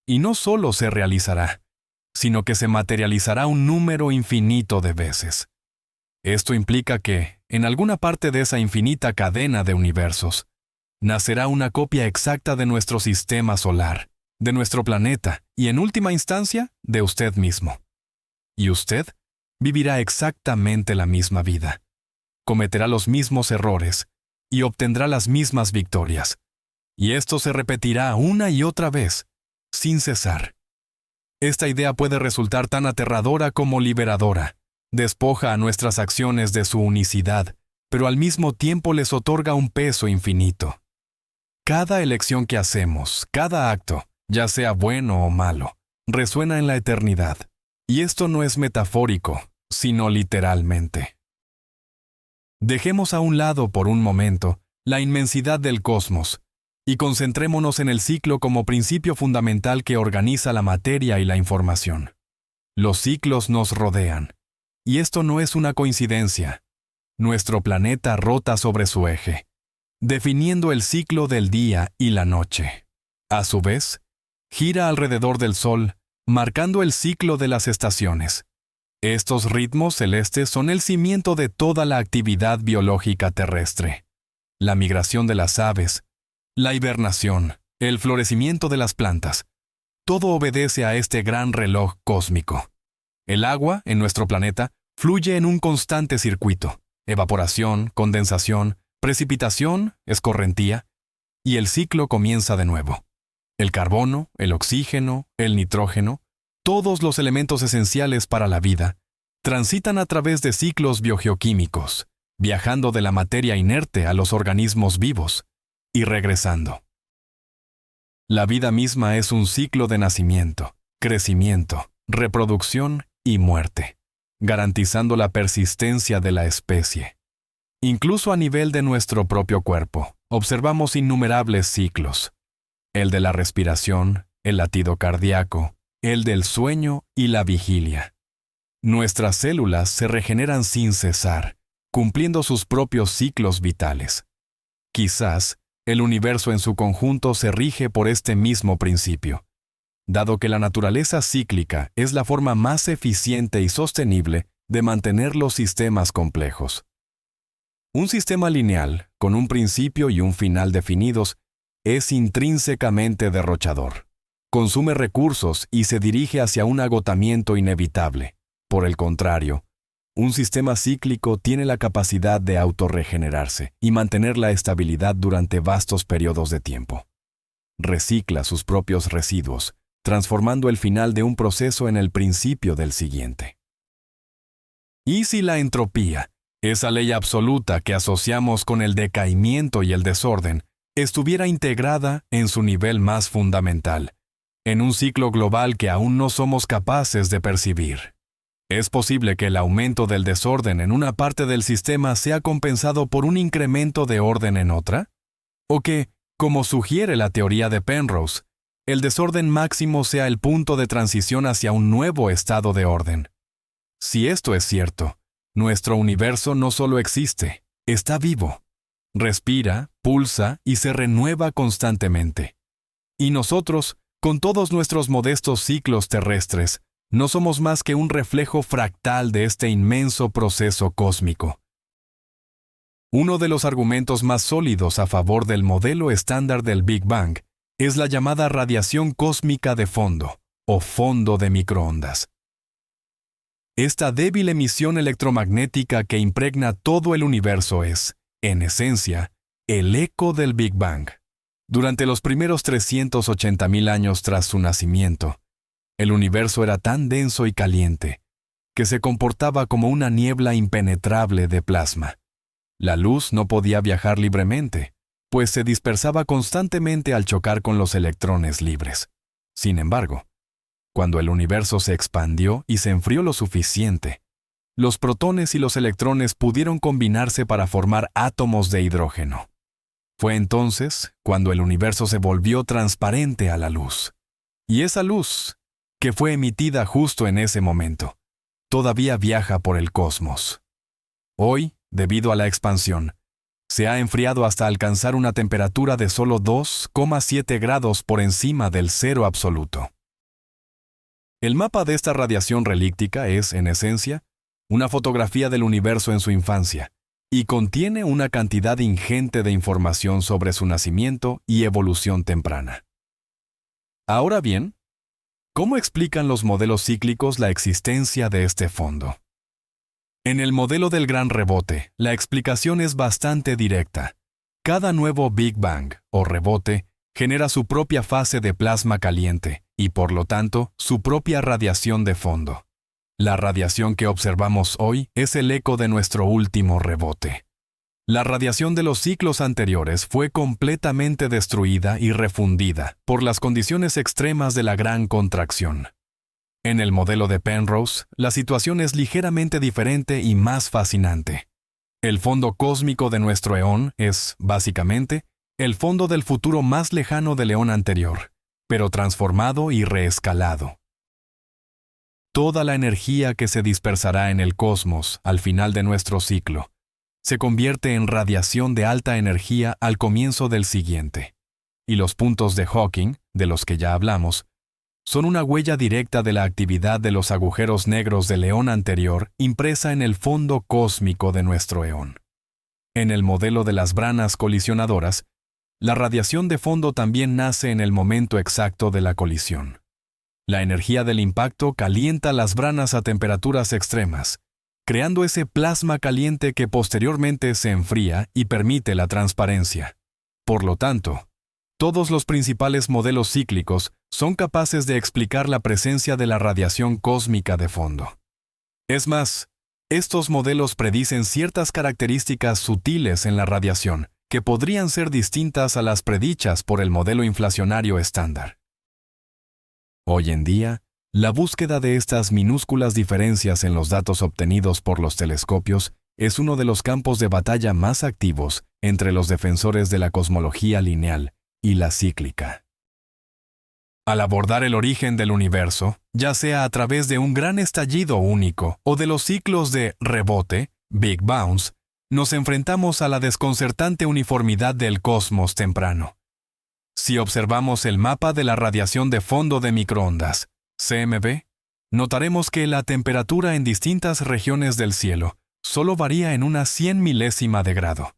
Y no solo se realizará, sino que se materializará un número infinito de veces. Esto implica que, en alguna parte de esa infinita cadena de universos, nacerá una copia exacta de nuestro sistema solar, de nuestro planeta y, en última instancia, de usted mismo. Y usted vivirá exactamente la misma vida, cometerá los mismos errores y obtendrá las mismas victorias. Y esto se repetirá una y otra vez, sin cesar. Esta idea puede resultar tan aterradora como liberadora. Despoja a nuestras acciones de su unicidad, pero al mismo tiempo les otorga un peso infinito. Cada elección que hacemos, cada acto, ya sea bueno o malo, resuena en la eternidad, Y esto no es metafórico, sino literalmente. Dejemos a un lado por un momento la inmensidad del cosmos y concentrémonos en el ciclo como principio fundamental que organiza la materia y la información. Los ciclos nos rodean, y esto no es una coincidencia. Nuestro planeta rota sobre su eje, definiendo el ciclo del día y la noche. A su vez, gira alrededor del Sol, marcando el ciclo de las estaciones. Estos ritmos celestes son el cimiento de toda la actividad biológica terrestre. La migración de las aves, la hibernación, el florecimiento de las plantas, todo obedece a este gran reloj cósmico. El agua, en nuestro planeta, fluye en un constante circuito: evaporación, condensación, precipitación, escorrentía, y el ciclo comienza de nuevo. El carbono, el oxígeno, el nitrógeno, todos los elementos esenciales para la vida, transitan a través de ciclos biogeoquímicos, viajando de la materia inerte a los organismos vivos y regresando. La vida misma es un ciclo de nacimiento, crecimiento, reproducción y muerte, garantizando la persistencia de la especie. Incluso a nivel de nuestro propio cuerpo, observamos innumerables ciclos: el de la respiración, el latido cardíaco, el del sueño y la vigilia. Nuestras células se regeneran sin cesar, cumpliendo sus propios ciclos vitales. Quizás el universo en su conjunto se rige por este mismo principio, dado que la naturaleza cíclica es la forma más eficiente y sostenible de mantener los sistemas complejos. Un sistema lineal, con un principio y un final definidos, es intrínsecamente derrochador. Consume recursos y se dirige hacia un agotamiento inevitable. Por el contrario, un sistema cíclico tiene la capacidad de autorregenerarse y mantener la estabilidad durante vastos periodos de tiempo. Recicla sus propios residuos, transformando el final de un proceso en el principio del siguiente. ¿Y si la entropía, esa ley absoluta que asociamos con el decaimiento y el desorden, estuviera integrada en su nivel más fundamental, en un ciclo global que aún no somos capaces de percibir? ¿Es posible que el aumento del desorden en una parte del sistema sea compensado por un incremento de orden en otra? ¿O que, como sugiere la teoría de Penrose, el desorden máximo sea el punto de transición hacia un nuevo estado de orden? Si esto es cierto, nuestro universo no solo existe, está vivo. Respira, pulsa y se renueva constantemente. Y nosotros, con todos nuestros modestos ciclos terrestres, no somos más que un reflejo fractal de este inmenso proceso cósmico. Uno de los argumentos más sólidos a favor del modelo estándar del Big Bang es la llamada radiación cósmica de fondo, o fondo de microondas. Esta débil emisión electromagnética que impregna todo el universo es, en esencia, el eco del Big Bang. Durante los primeros 380.000 años tras su nacimiento, el universo era tan denso y caliente que se comportaba como una niebla impenetrable de plasma. La luz no podía viajar libremente, pues se dispersaba constantemente al chocar con los electrones libres. Sin embargo, cuando el universo se expandió y se enfrió lo suficiente, los protones y los electrones pudieron combinarse para formar átomos de hidrógeno. Fue entonces cuando el universo se volvió transparente a la luz. Y esa luz, que fue emitida justo en ese momento, todavía viaja por el cosmos. Hoy, debido a la expansión, se ha enfriado hasta alcanzar una temperatura de solo 2,7 grados por encima del cero absoluto. El mapa de esta radiación relíctica es, en esencia, una fotografía del universo en su infancia, y contiene una cantidad ingente de información sobre su nacimiento y evolución temprana. Ahora bien, ¿cómo explican los modelos cíclicos la existencia de este fondo? En el modelo del gran rebote, la explicación es bastante directa. Cada nuevo Big Bang, o rebote, genera su propia fase de plasma caliente y, por lo tanto, su propia radiación de fondo. La radiación que observamos hoy es el eco de nuestro último rebote. La radiación de los ciclos anteriores fue completamente destruida y refundida por las condiciones extremas de la gran contracción. En el modelo de Penrose, la situación es ligeramente diferente y más fascinante. El fondo cósmico de nuestro eón es, básicamente, el fondo del futuro más lejano del eón anterior, pero transformado y reescalado. Toda la energía que se dispersará en el cosmos al final de nuestro ciclo se convierte en radiación de alta energía al comienzo del siguiente. Y los puntos de Hawking, de los que ya hablamos, son una huella directa de la actividad de los agujeros negros del eón anterior impresa en el fondo cósmico de nuestro eón. En el modelo de las branas colisionadoras, la radiación de fondo también nace en el momento exacto de la colisión. La energía del impacto calienta las branas a temperaturas extremas, creando ese plasma caliente que posteriormente se enfría y permite la transparencia. Por lo tanto, todos los principales modelos cíclicos son capaces de explicar la presencia de la radiación cósmica de fondo. Es más, estos modelos predicen ciertas características sutiles en la radiación que podrían ser distintas a las predichas por el modelo inflacionario estándar. Hoy en día, la búsqueda de estas minúsculas diferencias en los datos obtenidos por los telescopios es uno de los campos de batalla más activos entre los defensores de la cosmología lineal y la cíclica. Al abordar el origen del universo, ya sea a través de un gran estallido único o de los ciclos de rebote, Big Bounce, nos enfrentamos a la desconcertante uniformidad del cosmos temprano. Si observamos el mapa de la radiación de fondo de microondas, CMB, notaremos que la temperatura en distintas regiones del cielo solo varía en una 100 milésima de grado.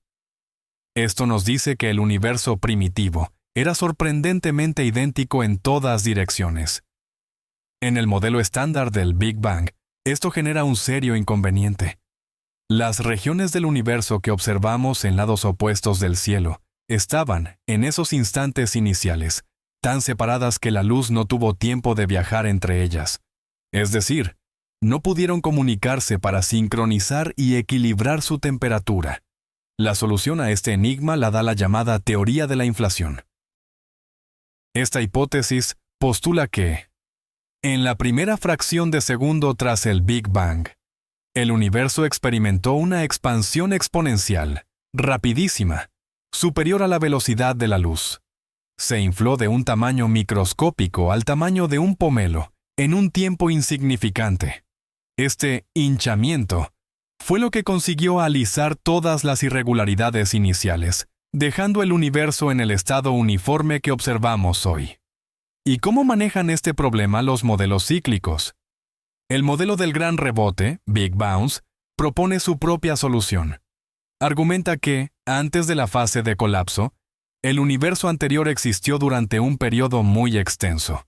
Esto nos dice que el universo primitivo era sorprendentemente idéntico en todas direcciones. En el modelo estándar del Big Bang, esto genera un serio inconveniente. Las regiones del universo que observamos en lados opuestos del cielo estaban, en esos instantes iniciales, tan separadas que la luz no tuvo tiempo de viajar entre ellas. Es decir, no pudieron comunicarse para sincronizar y equilibrar su temperatura. La solución a este enigma la da la llamada teoría de la inflación. Esta hipótesis postula que, en la primera fracción de segundo tras el Big Bang, el universo experimentó una expansión exponencial, rapidísima, superior a la velocidad de la luz. Se infló de un tamaño microscópico al tamaño de un pomelo en un tiempo insignificante. Este hinchamiento fue lo que consiguió alisar todas las irregularidades iniciales, dejando el universo en el estado uniforme que observamos hoy. ¿Y cómo manejan este problema los modelos cíclicos? El modelo del gran rebote, Big Bounce, propone su propia solución. Argumenta que, antes de la fase de colapso, el universo anterior existió durante un periodo muy extenso.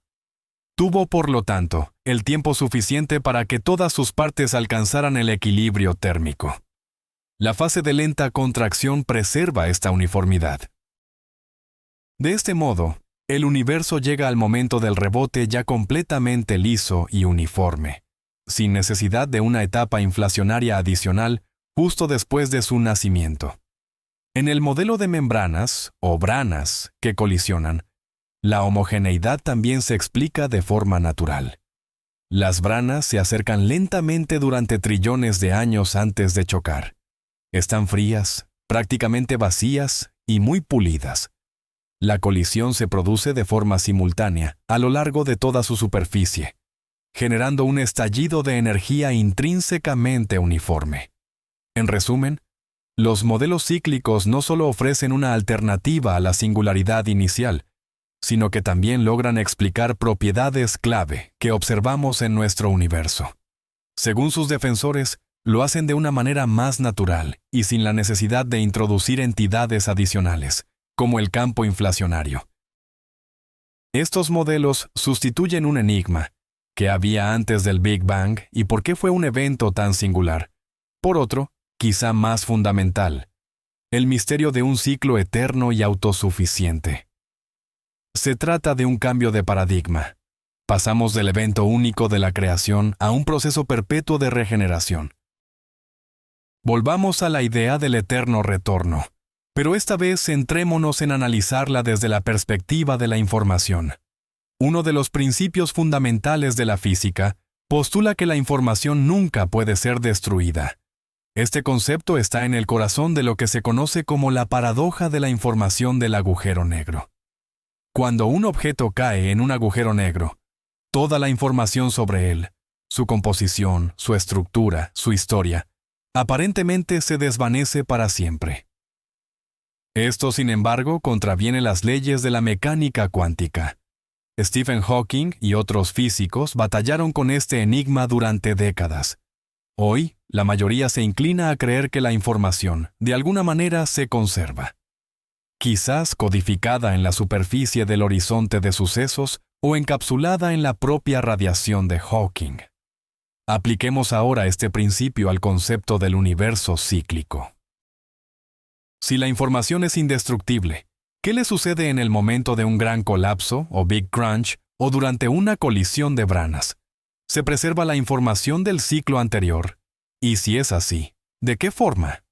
Tuvo, por lo tanto, el tiempo suficiente para que todas sus partes alcanzaran el equilibrio térmico. La fase de lenta contracción preserva esta uniformidad. De este modo, el universo llega al momento del rebote ya completamente liso y uniforme, sin necesidad de una etapa inflacionaria adicional justo después de su nacimiento. En el modelo de membranas, o branas, que colisionan, la homogeneidad también se explica de forma natural. Las branas se acercan lentamente durante trillones de años antes de chocar. Están frías, prácticamente vacías y muy pulidas. La colisión se produce de forma simultánea a lo largo de toda su superficie, generando un estallido de energía intrínsecamente uniforme. En resumen, los modelos cíclicos no solo ofrecen una alternativa a la singularidad inicial, sino que también logran explicar propiedades clave que observamos en nuestro universo. Según sus defensores, lo hacen de una manera más natural y sin la necesidad de introducir entidades adicionales, como el campo inflacionario. Estos modelos sustituyen un enigma, ¿qué había antes del Big Bang y por qué fue un evento tan singular?, por otro, quizá más fundamental, el misterio de un ciclo eterno y autosuficiente. Se trata de un cambio de paradigma. Pasamos del evento único de la creación a un proceso perpetuo de regeneración. Volvamos a la idea del eterno retorno, pero esta vez centrémonos en analizarla desde la perspectiva de la información. Uno de los principios fundamentales de la física postula que la información nunca puede ser destruida. Este concepto está en el corazón de lo que se conoce como la paradoja de la información del agujero negro. Cuando un objeto cae en un agujero negro, toda la información sobre él, su composición, su estructura, su historia, aparentemente se desvanece para siempre. Esto, sin embargo, contraviene las leyes de la mecánica cuántica. Stephen Hawking y otros físicos batallaron con este enigma durante décadas. Hoy, la mayoría se inclina a creer que la información, de alguna manera, se conserva. Quizás codificada en la superficie del horizonte de sucesos o encapsulada en la propia radiación de Hawking. Apliquemos ahora este principio al concepto del universo cíclico. Si la información es indestructible, ¿qué le sucede en el momento de un gran colapso o Big Crunch o durante una colisión de branas? ¿Se preserva la información del ciclo anterior? Y si es así, ¿de qué forma?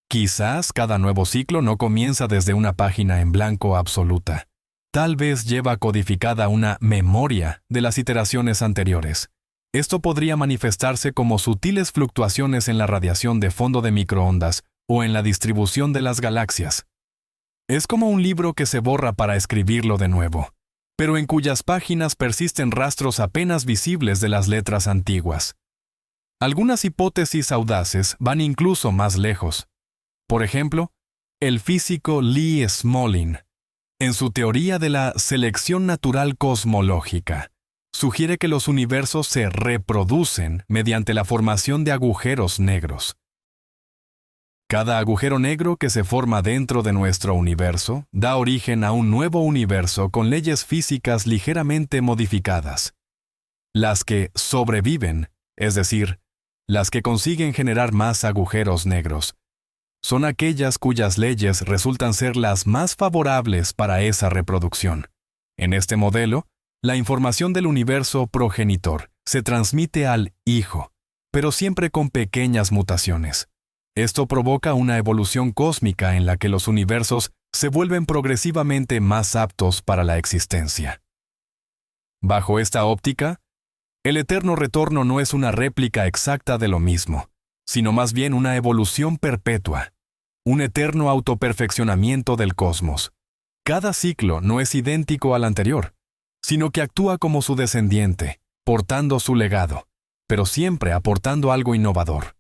Quizás cada nuevo ciclo no comienza desde una página en blanco absoluta. Tal vez lleva codificada una memoria de las iteraciones anteriores. Esto podría manifestarse como sutiles fluctuaciones en la radiación de fondo de microondas o en la distribución de las galaxias. Es como un libro que se borra para escribirlo de nuevo, pero en cuyas páginas persisten rastros apenas visibles de las letras antiguas. Algunas hipótesis audaces van incluso más lejos. Por ejemplo, el físico Lee Smolin, en su teoría de la selección natural cosmológica, sugiere que los universos se reproducen mediante la formación de agujeros negros. Cada agujero negro que se forma dentro de nuestro universo da origen a un nuevo universo con leyes físicas ligeramente modificadas. Las que sobreviven, es decir, las que consiguen generar más agujeros negros, son aquellas cuyas leyes resultan ser las más favorables para esa reproducción. En este modelo, la información del universo progenitor se transmite al hijo, pero siempre con pequeñas mutaciones. Esto provoca una evolución cósmica en la que los universos se vuelven progresivamente más aptos para la existencia. Bajo esta óptica, el eterno retorno no es una réplica exacta de lo mismo, sino más bien una evolución perpetua, un eterno autoperfeccionamiento del cosmos. Cada ciclo no es idéntico al anterior, sino que actúa como su descendiente, portando su legado, pero siempre aportando algo innovador.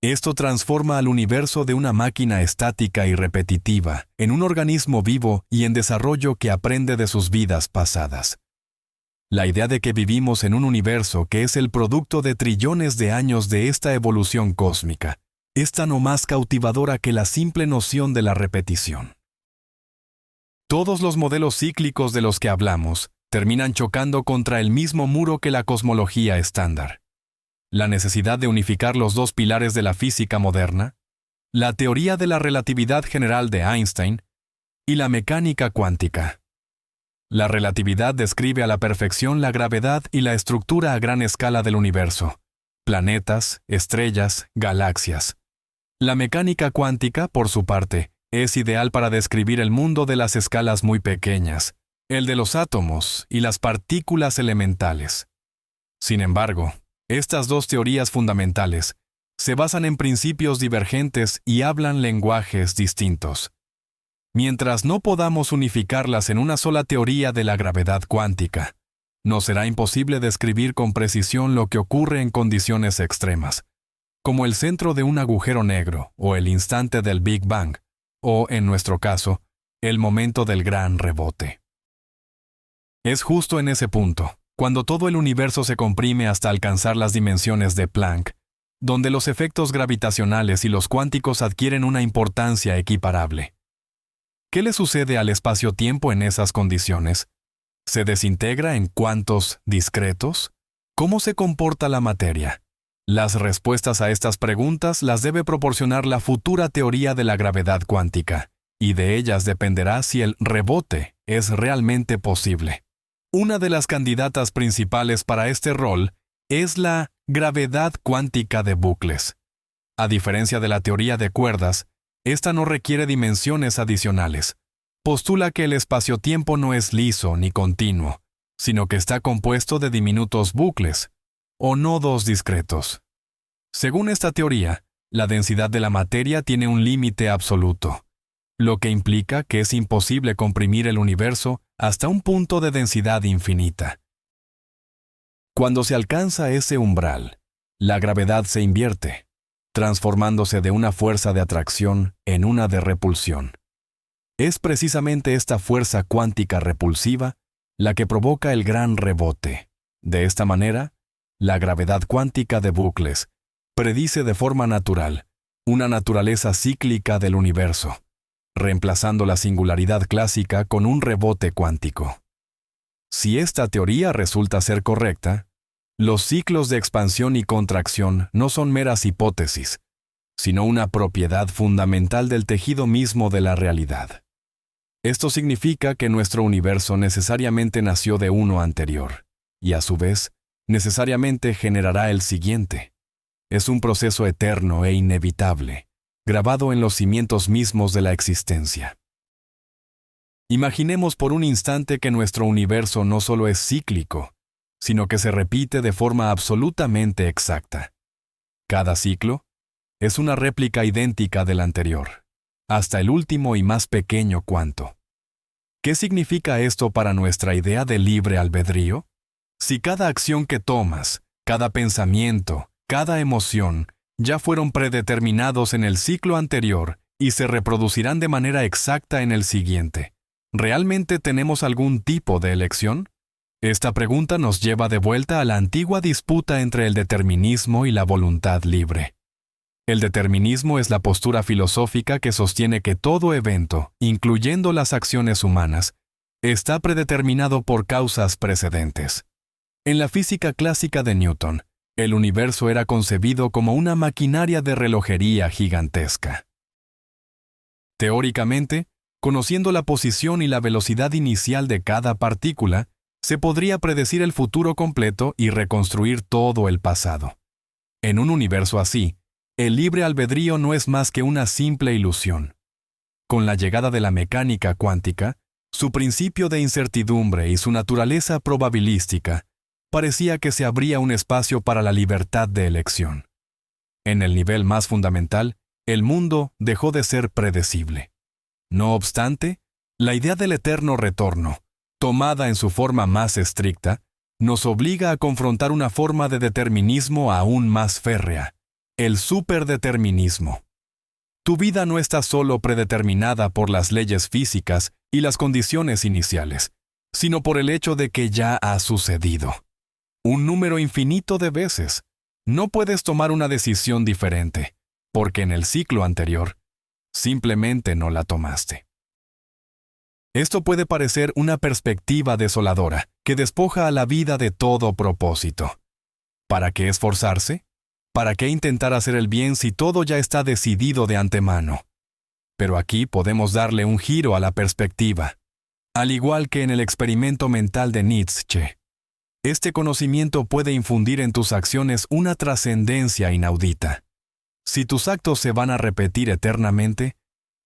Esto transforma al universo de una máquina estática y repetitiva en un organismo vivo y en desarrollo que aprende de sus vidas pasadas. La idea de que vivimos en un universo que es el producto de trillones de años de esta evolución cósmica es tan o más cautivadora que la simple noción de la repetición. Todos los modelos cíclicos de los que hablamos terminan chocando contra el mismo muro que la cosmología estándar. La necesidad de unificar los dos pilares de la física moderna, la teoría de la relatividad general de Einstein y la mecánica cuántica. La relatividad describe a la perfección la gravedad y la estructura a gran escala del universo, planetas, estrellas, galaxias. La mecánica cuántica, por su parte, es ideal para describir el mundo de las escalas muy pequeñas, el de los átomos y las partículas elementales. Sin embargo, estas dos teorías fundamentales se basan en principios divergentes y hablan lenguajes distintos. Mientras no podamos unificarlas en una sola teoría de la gravedad cuántica, nos será imposible describir con precisión lo que ocurre en condiciones extremas, como el centro de un agujero negro o el instante del Big Bang, o, en nuestro caso, el momento del gran rebote. Es justo en ese punto, cuando todo el universo se comprime hasta alcanzar las dimensiones de Planck, donde los efectos gravitacionales y los cuánticos adquieren una importancia equiparable. ¿Qué le sucede al espacio-tiempo en esas condiciones? ¿Se desintegra en cuantos discretos? ¿Cómo se comporta la materia? Las respuestas a estas preguntas las debe proporcionar la futura teoría de la gravedad cuántica, y de ellas dependerá si el rebote es realmente posible. Una de las candidatas principales para este rol es la gravedad cuántica de bucles. A diferencia de la teoría de cuerdas, esta no requiere dimensiones adicionales. postula que el espacio-tiempo no es liso ni continuo, sino que está compuesto de diminutos bucles, o nodos discretos. Según esta teoría, la densidad de la materia tiene un límite absoluto, lo que implica que es imposible comprimir el universo hasta un punto de densidad infinita. Cuando se alcanza ese umbral, la gravedad se invierte, transformándose de una fuerza de atracción en una de repulsión. Es precisamente esta fuerza cuántica repulsiva la que provoca el gran rebote. De esta manera, la gravedad cuántica de bucles predice de forma natural una naturaleza cíclica del universo, reemplazando la singularidad clásica con un rebote cuántico. Si esta teoría resulta ser correcta, los ciclos de expansión y contracción no son meras hipótesis, sino una propiedad fundamental del tejido mismo de la realidad. Esto significa que nuestro universo necesariamente nació de uno anterior, y a su vez, necesariamente generará el siguiente. Es un proceso eterno e inevitable, grabado en los cimientos mismos de la existencia. Imaginemos por un instante que nuestro universo no solo es cíclico, sino que se repite de forma absolutamente exacta. Cada ciclo es una réplica idéntica del anterior, hasta el último y más pequeño cuanto. ¿Qué significa esto para nuestra idea de libre albedrío? Si cada acción que tomas, cada pensamiento, cada emoción, ya fueron predeterminados en el ciclo anterior y se reproducirán de manera exacta en el siguiente, ¿realmente tenemos algún tipo de elección? Esta pregunta nos lleva de vuelta a la antigua disputa entre el determinismo y la voluntad libre. El determinismo es la postura filosófica que sostiene que todo evento, incluyendo las acciones humanas, está predeterminado por causas precedentes. En la física clásica de Newton, el universo era concebido como una maquinaria de relojería gigantesca. Teóricamente, conociendo la posición y la velocidad inicial de cada partícula, se podría predecir el futuro completo y reconstruir todo el pasado. En un universo así, el libre albedrío no es más que una simple ilusión. Con la llegada de la mecánica cuántica, su principio de incertidumbre y su naturaleza probabilística, parecía que se abría un espacio para la libertad de elección. En el nivel más fundamental, el mundo dejó de ser predecible. No obstante, la idea del eterno retorno, tomada en su forma más estricta, nos obliga a confrontar una forma de determinismo aún más férrea, el superdeterminismo. Tu vida no está solo predeterminada por las leyes físicas y las condiciones iniciales, sino por el hecho de que ya ha sucedido. Un número infinito de veces. No puedes tomar una decisión diferente, porque en el ciclo anterior, simplemente no la tomaste. Esto puede parecer una perspectiva desoladora, que despoja a la vida de todo propósito. ¿Para qué esforzarse? ¿Para qué intentar hacer el bien si todo ya está decidido de antemano? Pero aquí podemos darle un giro a la perspectiva. Al igual que en el experimento mental de Nietzsche, este conocimiento puede infundir en tus acciones una trascendencia inaudita. Si tus actos se van a repetir eternamente,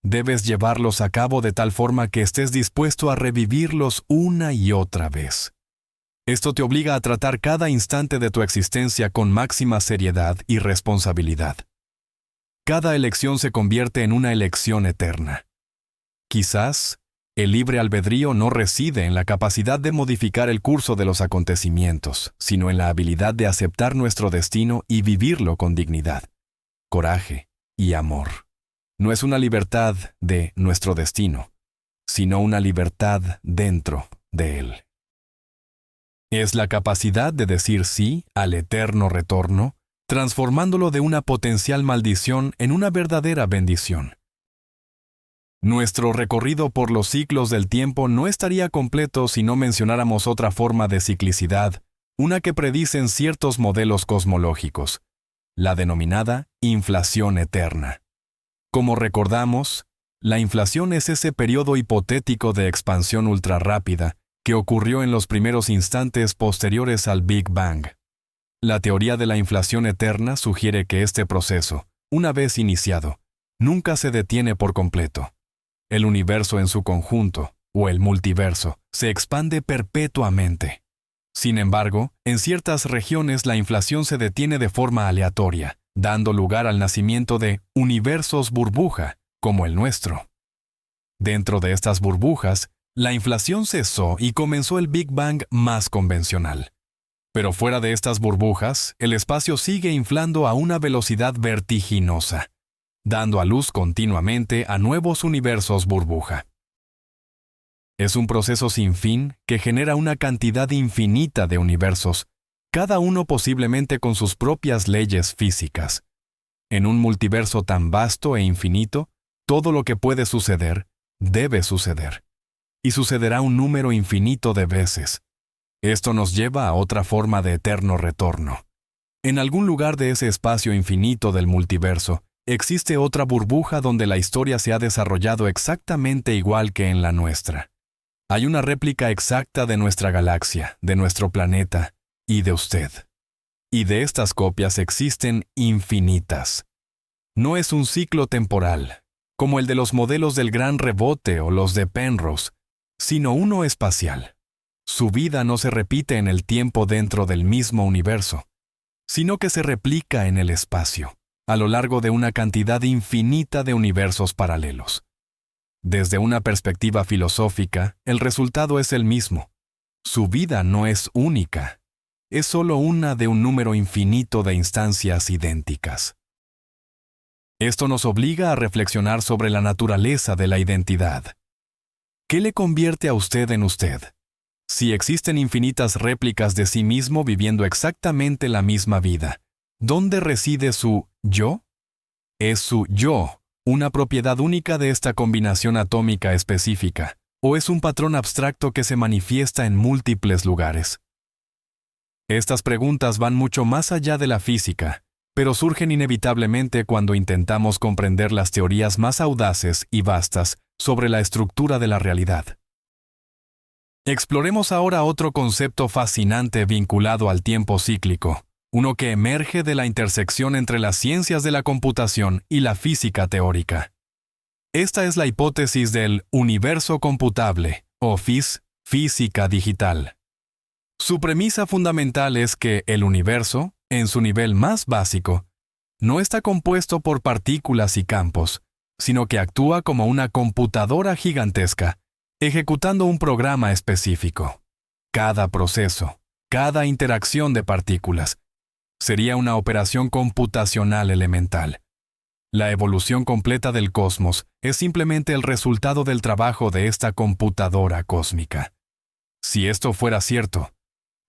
debes llevarlos a cabo de tal forma que estés dispuesto a revivirlos una y otra vez. Esto te obliga a tratar cada instante de tu existencia con máxima seriedad y responsabilidad. Cada elección se convierte en una elección eterna. Quizás, el libre albedrío no reside en la capacidad de modificar el curso de los acontecimientos, sino en la habilidad de aceptar nuestro destino y vivirlo con dignidad, coraje y amor. No es una libertad de nuestro destino, sino una libertad dentro de él. Es la capacidad de decir sí al eterno retorno, transformándolo de una potencial maldición en una verdadera bendición. Nuestro recorrido por los ciclos del tiempo no estaría completo si no mencionáramos otra forma de ciclicidad, una que predicen ciertos modelos cosmológicos, la denominada inflación eterna. Como recordamos, la inflación es ese periodo hipotético de expansión ultrarrápida que ocurrió en los primeros instantes posteriores al Big Bang. La teoría de la inflación eterna sugiere que este proceso, una vez iniciado, nunca se detiene por completo. El universo en su conjunto, o el multiverso, se expande perpetuamente. Sin embargo, en ciertas regiones la inflación se detiene de forma aleatoria, dando lugar al nacimiento de universos burbuja, como el nuestro. Dentro de estas burbujas, la inflación cesó y comenzó el Big Bang más convencional. Pero fuera de estas burbujas, el espacio sigue inflando a una velocidad vertiginosa, dando a luz continuamente a nuevos universos burbuja. Es un proceso sin fin que genera una cantidad infinita de universos, cada uno posiblemente con sus propias leyes físicas. En un multiverso tan vasto e infinito, todo lo que puede suceder, debe suceder. Y sucederá un número infinito de veces. Esto nos lleva a otra forma de eterno retorno. En algún lugar de ese espacio infinito del multiverso, existe otra burbuja donde la historia se ha desarrollado exactamente igual que en la nuestra. Hay una réplica exacta de nuestra galaxia, de nuestro planeta y de usted. Y de estas copias existen infinitas. No es un ciclo temporal, como el de los modelos del Gran Rebote o los de Penrose, sino uno espacial. Su vida no se repite en el tiempo dentro del mismo universo, sino que se replica en el espacio, a lo largo de una cantidad infinita de universos paralelos. Desde una perspectiva filosófica, el resultado es el mismo. Su vida no es única, es solo una de un número infinito de instancias idénticas. Esto nos obliga a reflexionar sobre la naturaleza de la identidad. ¿Qué le convierte a usted en usted? Si existen infinitas réplicas de sí mismo viviendo exactamente la misma vida, ¿dónde reside su yo? ¿Es su yo una propiedad única de esta combinación atómica específica, o es un patrón abstracto que se manifiesta en múltiples lugares? Estas preguntas van mucho más allá de la física, pero surgen inevitablemente cuando intentamos comprender las teorías más audaces y vastas sobre la estructura de la realidad. Exploremos ahora otro concepto fascinante vinculado al tiempo cíclico, uno que emerge de la intersección entre las ciencias de la computación y la física teórica. Esta es la hipótesis del universo computable, o física digital. Su premisa fundamental es que el universo, en su nivel más básico, no está compuesto por partículas y campos, sino que actúa como una computadora gigantesca, ejecutando un programa específico. Cada proceso, cada interacción de partículas, sería una operación computacional elemental. La evolución completa del cosmos es simplemente el resultado del trabajo de esta computadora cósmica. Si esto fuera cierto,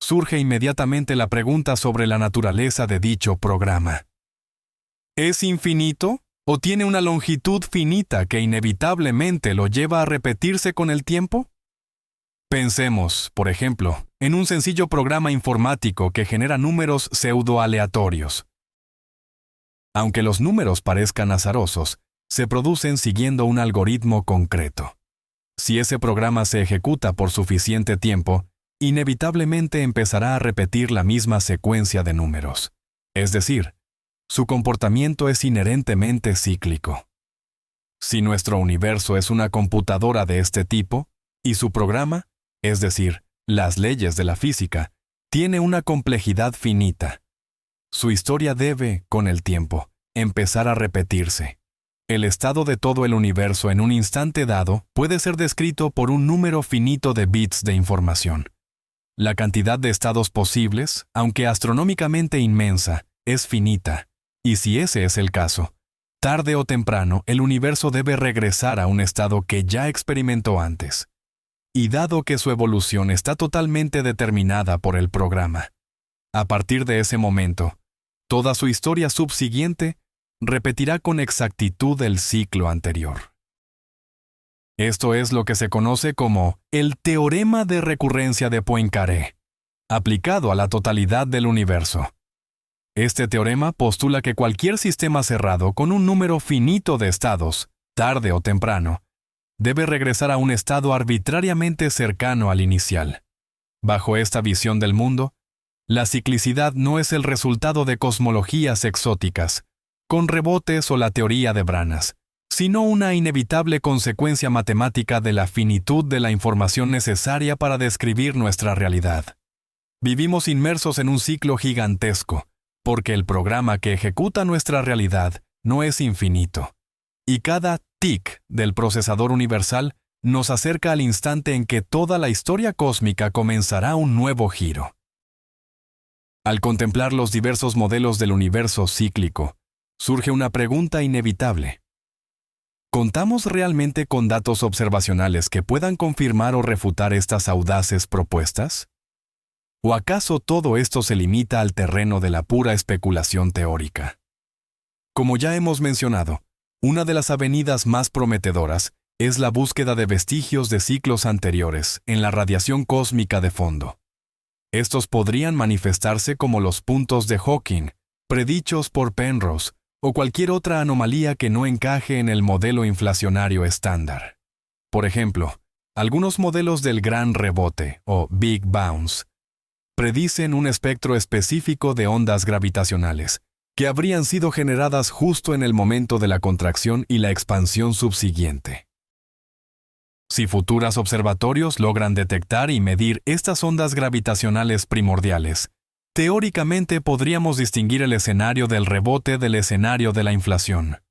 surge inmediatamente la pregunta sobre la naturaleza de dicho programa. ¿Es infinito o tiene una longitud finita que inevitablemente lo lleva a repetirse con el tiempo? Pensemos, por ejemplo, en un sencillo programa informático que genera números pseudo-aleatorios. Aunque los números parezcan azarosos, se producen siguiendo un algoritmo concreto. Si ese programa se ejecuta por suficiente tiempo, inevitablemente empezará a repetir la misma secuencia de números. Es decir, su comportamiento es inherentemente cíclico. Si nuestro universo es una computadora de este tipo, y su programa, es decir, las leyes de la física, tiene una complejidad finita, su historia debe, con el tiempo, empezar a repetirse. El estado de todo el universo en un instante dado puede ser descrito por un número finito de bits de información. La cantidad de estados posibles, aunque astronómicamente inmensa, es finita, y si ese es el caso, tarde o temprano el universo debe regresar a un estado que ya experimentó antes. Y dado que su evolución está totalmente determinada por el programa, a partir de ese momento, toda su historia subsiguiente repetirá con exactitud el ciclo anterior. Esto es lo que se conoce como el teorema de recurrencia de Poincaré, aplicado a la totalidad del universo. Este teorema postula que cualquier sistema cerrado con un número finito de estados, tarde o temprano, debe regresar a un estado arbitrariamente cercano al inicial. Bajo esta visión del mundo, la ciclicidad no es el resultado de cosmologías exóticas, con rebotes o la teoría de branas, sino una inevitable consecuencia matemática de la finitud de la información necesaria para describir nuestra realidad. Vivimos inmersos en un ciclo gigantesco, porque el programa que ejecuta nuestra realidad no es infinito, y cada tic del procesador universal nos acerca al instante en que toda la historia cósmica comenzará un nuevo giro. Al contemplar los diversos modelos del universo cíclico, surge una pregunta inevitable. ¿Contamos realmente con datos observacionales que puedan confirmar o refutar estas audaces propuestas? ¿O acaso todo esto se limita al terreno de la pura especulación teórica? Como ya hemos mencionado, una de las avenidas más prometedoras es la búsqueda de vestigios de ciclos anteriores en la radiación cósmica de fondo. Estos podrían manifestarse como los puntos de Hawking, predichos por Penrose, o cualquier otra anomalía que no encaje en el modelo inflacionario estándar. Por ejemplo, algunos modelos del gran rebote, o Big Bounce, predicen un espectro específico de ondas gravitacionales, que habrían sido generadas justo en el momento de la contracción y la expansión subsiguiente. Si futuros observatorios logran detectar y medir estas ondas gravitacionales primordiales, teóricamente podríamos distinguir el escenario del rebote del escenario de la inflación.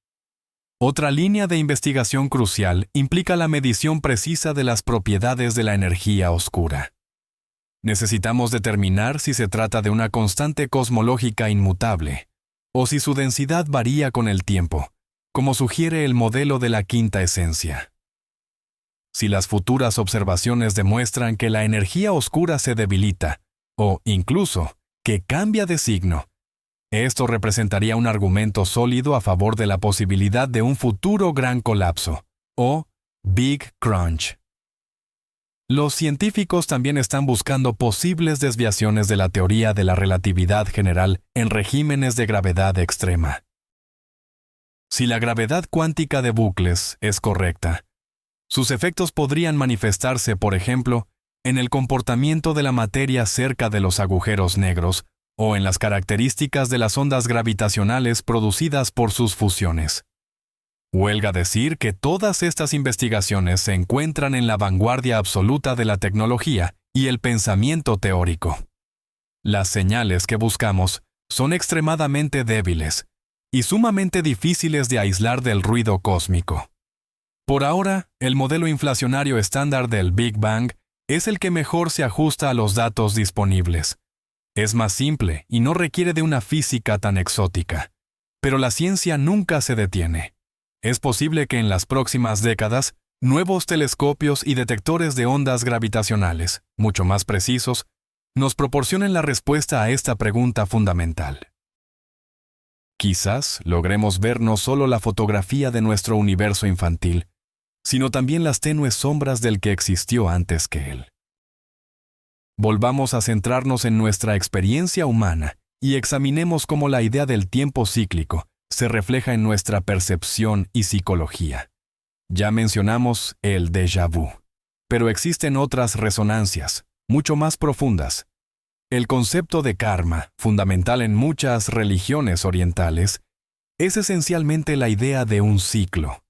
Otra línea de investigación crucial implica la medición precisa de las propiedades de la energía oscura. Necesitamos determinar si se trata de una constante cosmológica inmutable, o si su densidad varía con el tiempo, como sugiere el modelo de la quinta esencia. Si las futuras observaciones demuestran que la energía oscura se debilita, o incluso que cambia de signo, esto representaría un argumento sólido a favor de la posibilidad de un futuro gran colapso, o Big Crunch. Los científicos también están buscando posibles desviaciones de la teoría de la relatividad general en regímenes de gravedad extrema. Si la gravedad cuántica de bucles es correcta, sus efectos podrían manifestarse, por ejemplo, en el comportamiento de la materia cerca de los agujeros negros o en las características de las ondas gravitacionales producidas por sus fusiones. Huelga decir que todas estas investigaciones se encuentran en la vanguardia absoluta de la tecnología y el pensamiento teórico. Las señales que buscamos son extremadamente débiles y sumamente difíciles de aislar del ruido cósmico. Por ahora, el modelo inflacionario estándar del Big Bang es el que mejor se ajusta a los datos disponibles. Es más simple y no requiere de una física tan exótica. Pero la ciencia nunca se detiene. Es posible que en las próximas décadas, nuevos telescopios y detectores de ondas gravitacionales, mucho más precisos, nos proporcionen la respuesta a esta pregunta fundamental. Quizás logremos ver no solo la fotografía de nuestro universo infantil, sino también las tenues sombras del que existió antes que él. Volvamos a centrarnos en nuestra experiencia humana y examinemos cómo la idea del tiempo cíclico se refleja en nuestra percepción y psicología. Ya mencionamos el déjà vu, pero existen otras resonancias, mucho más profundas. El concepto de karma, fundamental en muchas religiones orientales, es esencialmente la idea de un ciclo.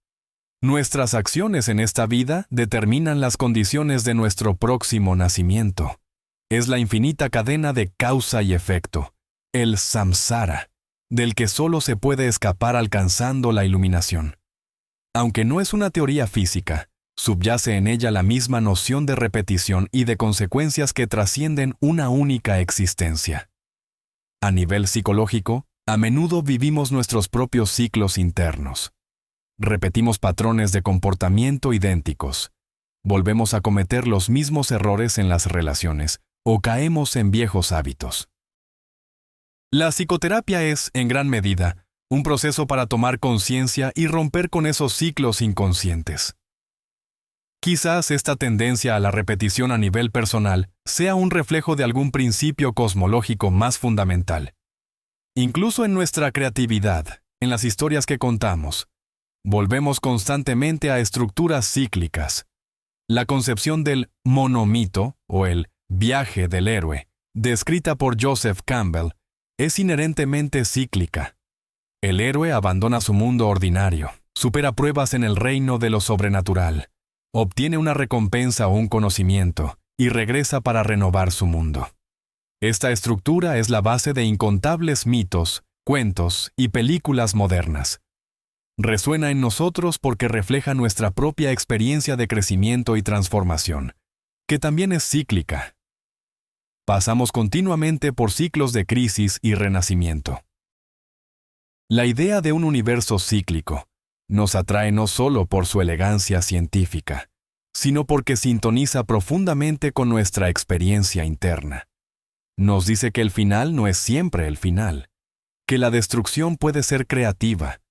Nuestras acciones en esta vida determinan las condiciones de nuestro próximo nacimiento. Es la infinita cadena de causa y efecto, el samsara, del que solo se puede escapar alcanzando la iluminación. Aunque no es una teoría física, subyace en ella la misma noción de repetición y de consecuencias que trascienden una única existencia. A nivel psicológico, a menudo vivimos nuestros propios ciclos internos. Repetimos patrones de comportamiento idénticos. Volvemos a cometer los mismos errores en las relaciones o caemos en viejos hábitos. La psicoterapia es, en gran medida, un proceso para tomar conciencia y romper con esos ciclos inconscientes. Quizás esta tendencia a la repetición a nivel personal sea un reflejo de algún principio cosmológico más fundamental. Incluso en nuestra creatividad, en las historias que contamos, volvemos constantemente a estructuras cíclicas. La concepción del monomito, o el viaje del héroe, descrita por Joseph Campbell, es inherentemente cíclica. El héroe abandona su mundo ordinario, supera pruebas en el reino de lo sobrenatural, obtiene una recompensa o un conocimiento y regresa para renovar su mundo. Esta estructura es la base de incontables mitos, cuentos y películas modernas. Resuena en nosotros porque refleja nuestra propia experiencia de crecimiento y transformación, que también es cíclica. Pasamos continuamente por ciclos de crisis y renacimiento. La idea de un universo cíclico nos atrae no solo por su elegancia científica, sino porque sintoniza profundamente con nuestra experiencia interna. Nos dice que el final no es siempre el final, que la destrucción puede ser creativa,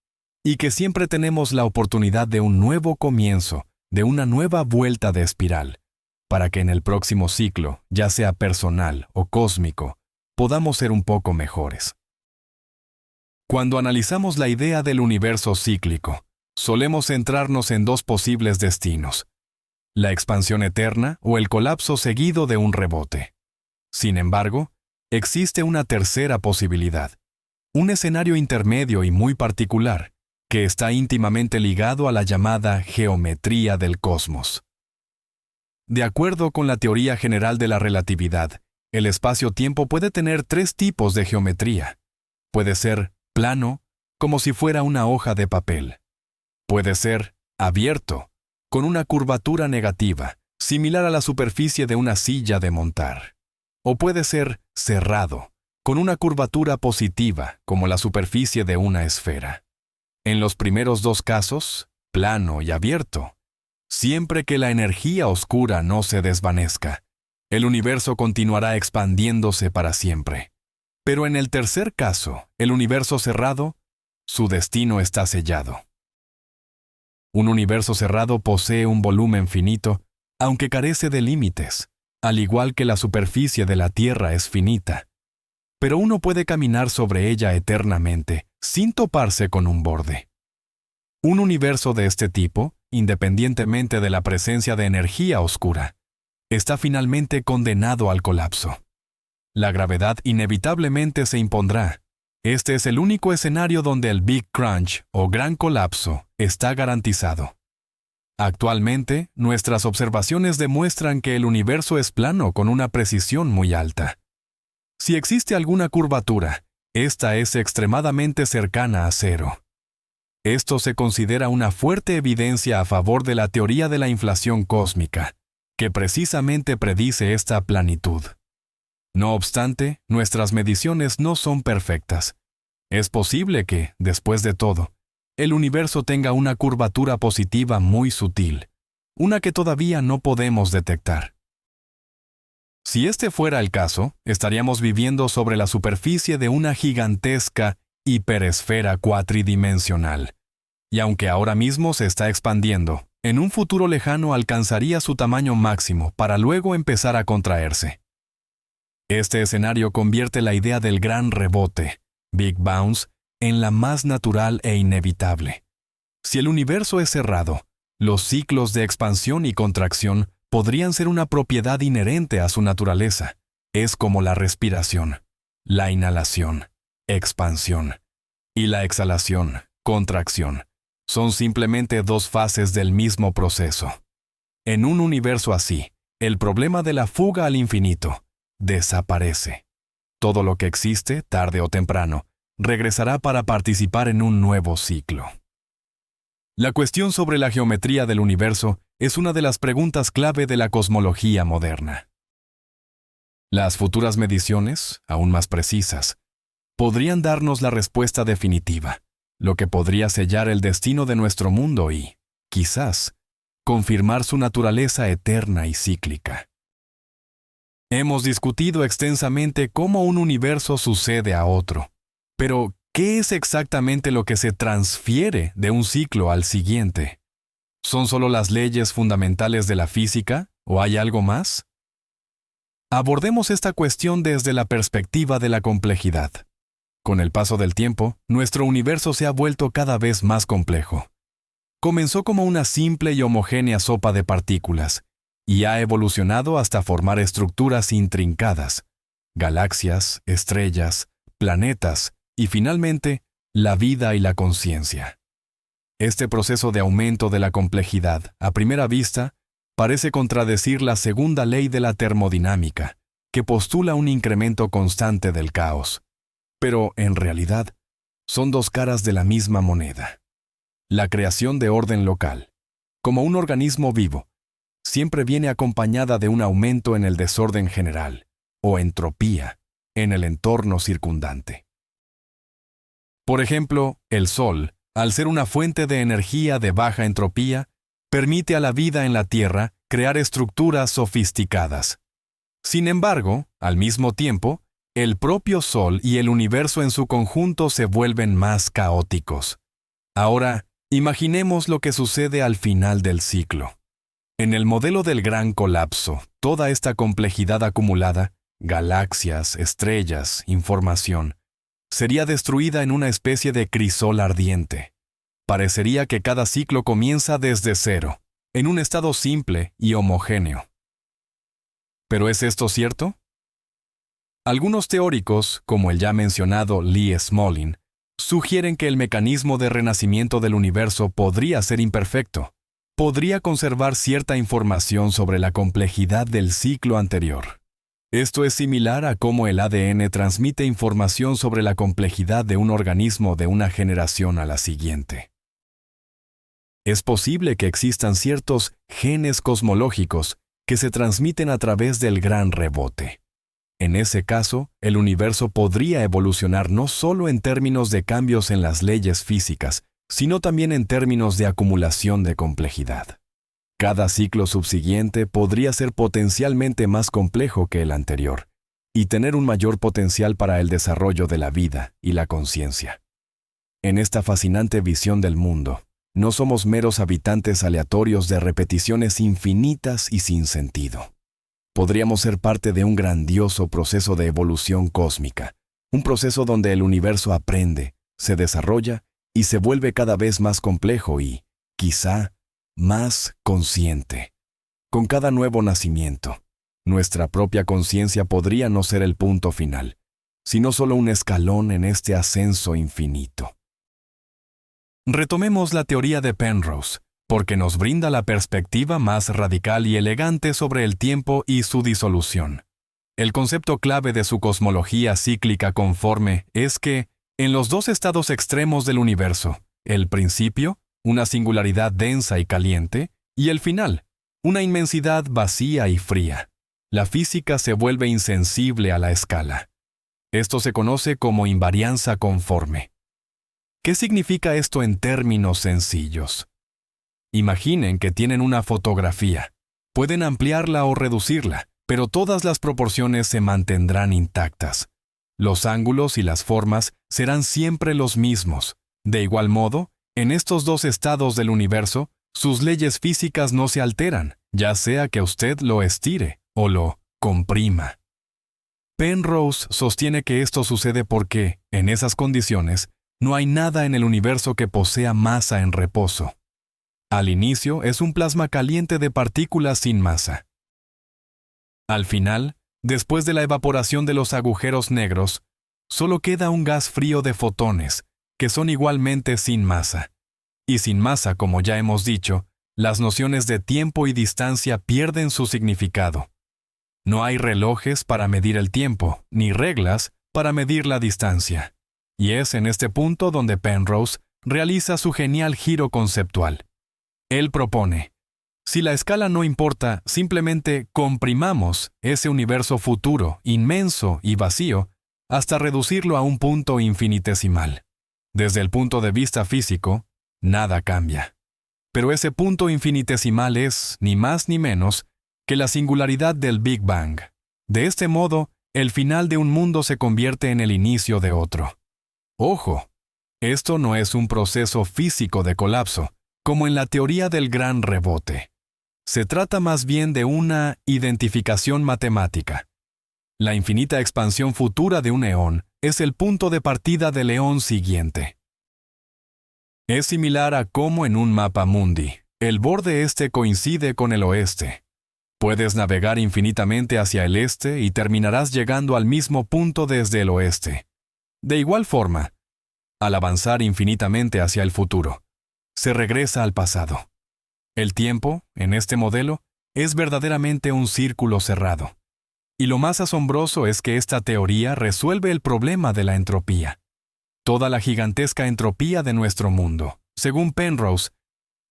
y que siempre tenemos la oportunidad de un nuevo comienzo, de una nueva vuelta de espiral, para que en el próximo ciclo, ya sea personal o cósmico, podamos ser un poco mejores. Cuando analizamos la idea del universo cíclico, solemos centrarnos en dos posibles destinos: la expansión eterna o el colapso seguido de un rebote. Sin embargo, existe una tercera posibilidad, un escenario intermedio y muy particular, que está íntimamente ligado a la llamada geometría del cosmos. De acuerdo con la teoría general de la relatividad, el espacio-tiempo puede tener tres tipos de geometría. Puede ser plano, como si fuera una hoja de papel. Puede ser abierto, con una curvatura negativa, similar a la superficie de una silla de montar. O puede ser cerrado, con una curvatura positiva, como la superficie de una esfera. En los primeros dos casos, plano y abierto, siempre que la energía oscura no se desvanezca, el universo continuará expandiéndose para siempre. Pero en el tercer caso, el universo cerrado, su destino está sellado. Un universo cerrado posee un volumen finito, aunque carece de límites, al igual que la superficie de la Tierra es finita. Pero uno puede caminar sobre ella eternamente, sin toparse con un borde. Un universo de este tipo, independientemente de la presencia de energía oscura, está finalmente condenado al colapso. La gravedad inevitablemente se impondrá. Este es el único escenario donde el Big Crunch o Gran Colapso está garantizado. Actualmente, nuestras observaciones demuestran que el universo es plano con una precisión muy alta. Si existe alguna curvatura, esta es extremadamente cercana a cero. Esto se considera una fuerte evidencia a favor de la teoría de la inflación cósmica, que precisamente predice esta planitud. No obstante, nuestras mediciones no son perfectas. Es posible que, después de todo, el universo tenga una curvatura positiva muy sutil, una que todavía no podemos detectar. Si este fuera el caso, estaríamos viviendo sobre la superficie de una gigantesca hiperesfera cuatridimensional, y aunque ahora mismo se está expandiendo, en un futuro lejano alcanzaría su tamaño máximo para luego empezar a contraerse. Este escenario convierte la idea del gran rebote, Big Bounce, en la más natural e inevitable. Si el universo es cerrado, los ciclos de expansión y contracción podrían ser una propiedad inherente a su naturaleza. Es como la respiración, la inhalación, expansión, y la exhalación, contracción. Son simplemente dos fases del mismo proceso. En un universo así, el problema de la fuga al infinito desaparece. Todo lo que existe, tarde o temprano, regresará para participar en un nuevo ciclo. La cuestión sobre la geometría del universo es una de las preguntas clave de la cosmología moderna. Las futuras mediciones, aún más precisas, podrían darnos la respuesta definitiva, lo que podría sellar el destino de nuestro mundo y, quizás, confirmar su naturaleza eterna y cíclica. Hemos discutido extensamente cómo un universo sucede a otro, pero ¿qué es exactamente lo que se transfiere de un ciclo al siguiente? ¿Son solo las leyes fundamentales de la física o hay algo más? Abordemos esta cuestión desde la perspectiva de la complejidad. Con el paso del tiempo, nuestro universo se ha vuelto cada vez más complejo. Comenzó como una simple y homogénea sopa de partículas, y ha evolucionado hasta formar estructuras intrincadas, galaxias, estrellas, planetas y finalmente, la vida y la conciencia. Este proceso de aumento de la complejidad, a primera vista, parece contradecir la segunda ley de la termodinámica, que postula un incremento constante del caos. Pero, en realidad, son dos caras de la misma moneda. La creación de orden local, como un organismo vivo, siempre viene acompañada de un aumento en el desorden general, o entropía, en el entorno circundante. Por ejemplo, el Sol, al ser una fuente de energía de baja entropía, permite a la vida en la Tierra crear estructuras sofisticadas. Sin embargo, al mismo tiempo, el propio Sol y el universo en su conjunto se vuelven más caóticos. Ahora, imaginemos lo que sucede al final del ciclo. En el modelo del gran colapso, toda esta complejidad acumulada, galaxias, estrellas, información, sería destruida en una especie de crisol ardiente. Parecería que cada ciclo comienza desde cero, en un estado simple y homogéneo. ¿Pero es esto cierto? Algunos teóricos, como el ya mencionado Lee Smolin, sugieren que el mecanismo de renacimiento del universo podría ser imperfecto. Podría conservar cierta información sobre la complejidad del ciclo anterior. Esto es similar a cómo el ADN transmite información sobre la complejidad de un organismo de una generación a la siguiente. Es posible que existan ciertos genes cosmológicos que se transmiten a través del gran rebote. En ese caso, el universo podría evolucionar no solo en términos de cambios en las leyes físicas, sino también en términos de acumulación de complejidad. Cada ciclo subsiguiente podría ser potencialmente más complejo que el anterior, y tener un mayor potencial para el desarrollo de la vida y la conciencia. En esta fascinante visión del mundo, no somos meros habitantes aleatorios de repeticiones infinitas y sin sentido. Podríamos ser parte de un grandioso proceso de evolución cósmica, un proceso donde el universo aprende, se desarrolla y se vuelve cada vez más complejo y, quizá, más consciente. Con cada nuevo nacimiento, nuestra propia conciencia podría no ser el punto final, sino solo un escalón en este ascenso infinito. Retomemos la teoría de Penrose, porque nos brinda la perspectiva más radical y elegante sobre el tiempo y su disolución. El concepto clave de su cosmología cíclica conforme es que, en los dos estados extremos del universo, el principio, una singularidad densa y caliente, y el final, una inmensidad vacía y fría, la física se vuelve insensible a la escala. Esto se conoce como invarianza conforme. ¿Qué significa esto en términos sencillos? Imaginen que tienen una fotografía. Pueden ampliarla o reducirla, pero todas las proporciones se mantendrán intactas. Los ángulos y las formas serán siempre los mismos. De igual modo, en estos dos estados del universo, sus leyes físicas no se alteran, ya sea que usted lo estire o lo comprima. Penrose sostiene que esto sucede porque, en esas condiciones, no hay nada en el universo que posea masa en reposo. Al inicio es un plasma caliente de partículas sin masa. Al final, después de la evaporación de los agujeros negros, solo queda un gas frío de fotones, que son igualmente sin masa. Y sin masa, como ya hemos dicho, las nociones de tiempo y distancia pierden su significado. No hay relojes para medir el tiempo, ni reglas para medir la distancia. Y es en este punto donde Penrose realiza su genial giro conceptual. Él propone, si la escala no importa, simplemente comprimamos ese universo futuro, inmenso y vacío, hasta reducirlo a un punto infinitesimal. Desde el punto de vista físico, nada cambia. Pero ese punto infinitesimal es, ni más ni menos, que la singularidad del Big Bang. De este modo, el final de un mundo se convierte en el inicio de otro. Ojo, esto no es un proceso físico de colapso, como en la teoría del gran rebote. Se trata más bien de una identificación matemática. La infinita expansión futura de un eón es el punto de partida del eón siguiente. Es similar a cómo en un mapa mundi, el borde este coincide con el oeste. Puedes navegar infinitamente hacia el este y terminarás llegando al mismo punto desde el oeste. De igual forma, al avanzar infinitamente hacia el futuro, se regresa al pasado. El tiempo, en este modelo, es verdaderamente un círculo cerrado. Y lo más asombroso es que esta teoría resuelve el problema de la entropía. Toda la gigantesca entropía de nuestro mundo, según Penrose,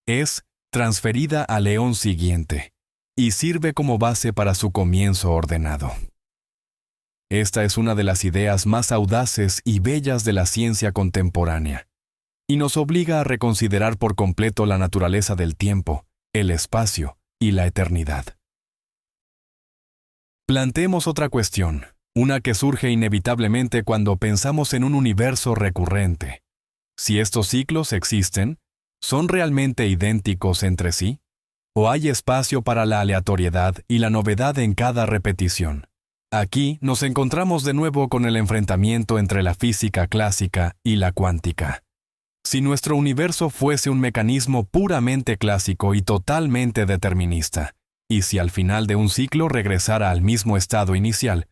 es transferida al eón siguiente y sirve como base para su comienzo ordenado. Esta es una de las ideas más audaces y bellas de la ciencia contemporánea, y nos obliga a reconsiderar por completo la naturaleza del tiempo, el espacio y la eternidad. Planteemos otra cuestión, una que surge inevitablemente cuando pensamos en un universo recurrente. Si estos ciclos existen, ¿son realmente idénticos entre sí? ¿O hay espacio para la aleatoriedad y la novedad en cada repetición? Aquí nos encontramos de nuevo con el enfrentamiento entre la física clásica y la cuántica. Si nuestro universo fuese un mecanismo puramente clásico y totalmente determinista, y si al final de un ciclo regresara al mismo estado inicial,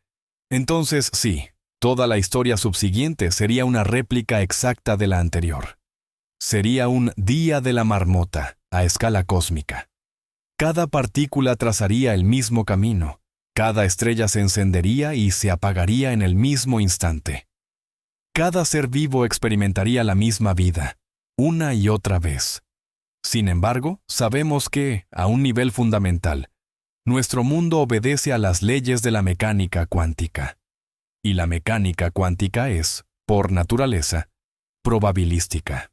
entonces sí, toda la historia subsiguiente sería una réplica exacta de la anterior. Sería un día de la marmota a escala cósmica. Cada partícula trazaría el mismo camino, cada estrella se encendería y se apagaría en el mismo instante. Cada ser vivo experimentaría la misma vida, una y otra vez. Sin embargo, sabemos que, a un nivel fundamental, nuestro mundo obedece a las leyes de la mecánica cuántica. Y la mecánica cuántica es, por naturaleza, probabilística.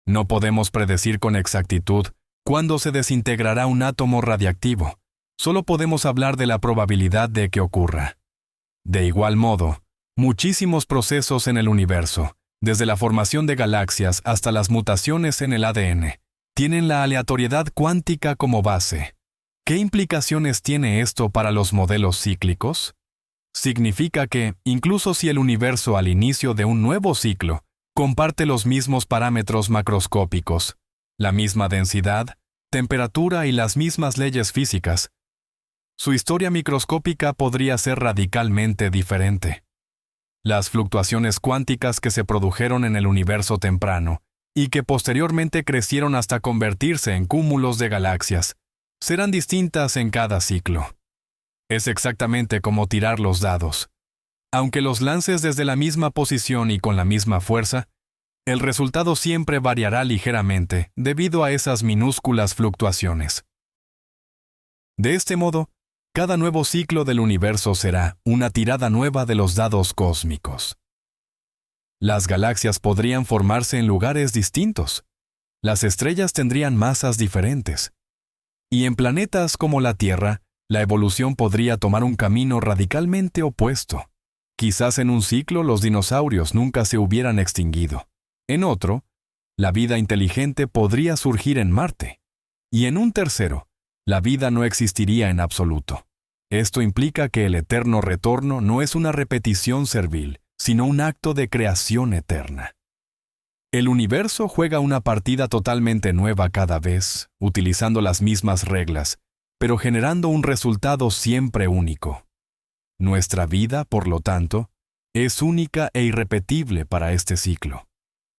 No podemos predecir con exactitud cuándo se desintegrará un átomo radiactivo. Solo podemos hablar de la probabilidad de que ocurra. De igual modo, muchísimos procesos en el universo, desde la formación de galaxias hasta las mutaciones en el ADN, tienen la aleatoriedad cuántica como base. ¿Qué implicaciones tiene esto para los modelos cíclicos? Significa que, incluso si el universo al inicio de un nuevo ciclo comparte los mismos parámetros macroscópicos, la misma densidad, temperatura y las mismas leyes físicas, su historia microscópica podría ser radicalmente diferente. Las fluctuaciones cuánticas que se produjeron en el universo temprano y que posteriormente crecieron hasta convertirse en cúmulos de galaxias, serán distintas en cada ciclo. Es exactamente como tirar los dados. Aunque los lances desde la misma posición y con la misma fuerza, el resultado siempre variará ligeramente debido a esas minúsculas fluctuaciones. De este modo, cada nuevo ciclo del universo será una tirada nueva de los dados cósmicos. Las galaxias podrían formarse en lugares distintos. Las estrellas tendrían masas diferentes. Y en planetas como la Tierra, la evolución podría tomar un camino radicalmente opuesto. Quizás en un ciclo los dinosaurios nunca se hubieran extinguido. En otro, la vida inteligente podría surgir en Marte. Y en un tercero, la vida no existiría en absoluto. Esto implica que el eterno retorno no es una repetición servil, sino un acto de creación eterna. El universo juega una partida totalmente nueva cada vez, utilizando las mismas reglas, pero generando un resultado siempre único. Nuestra vida, por lo tanto, es única e irrepetible para este ciclo,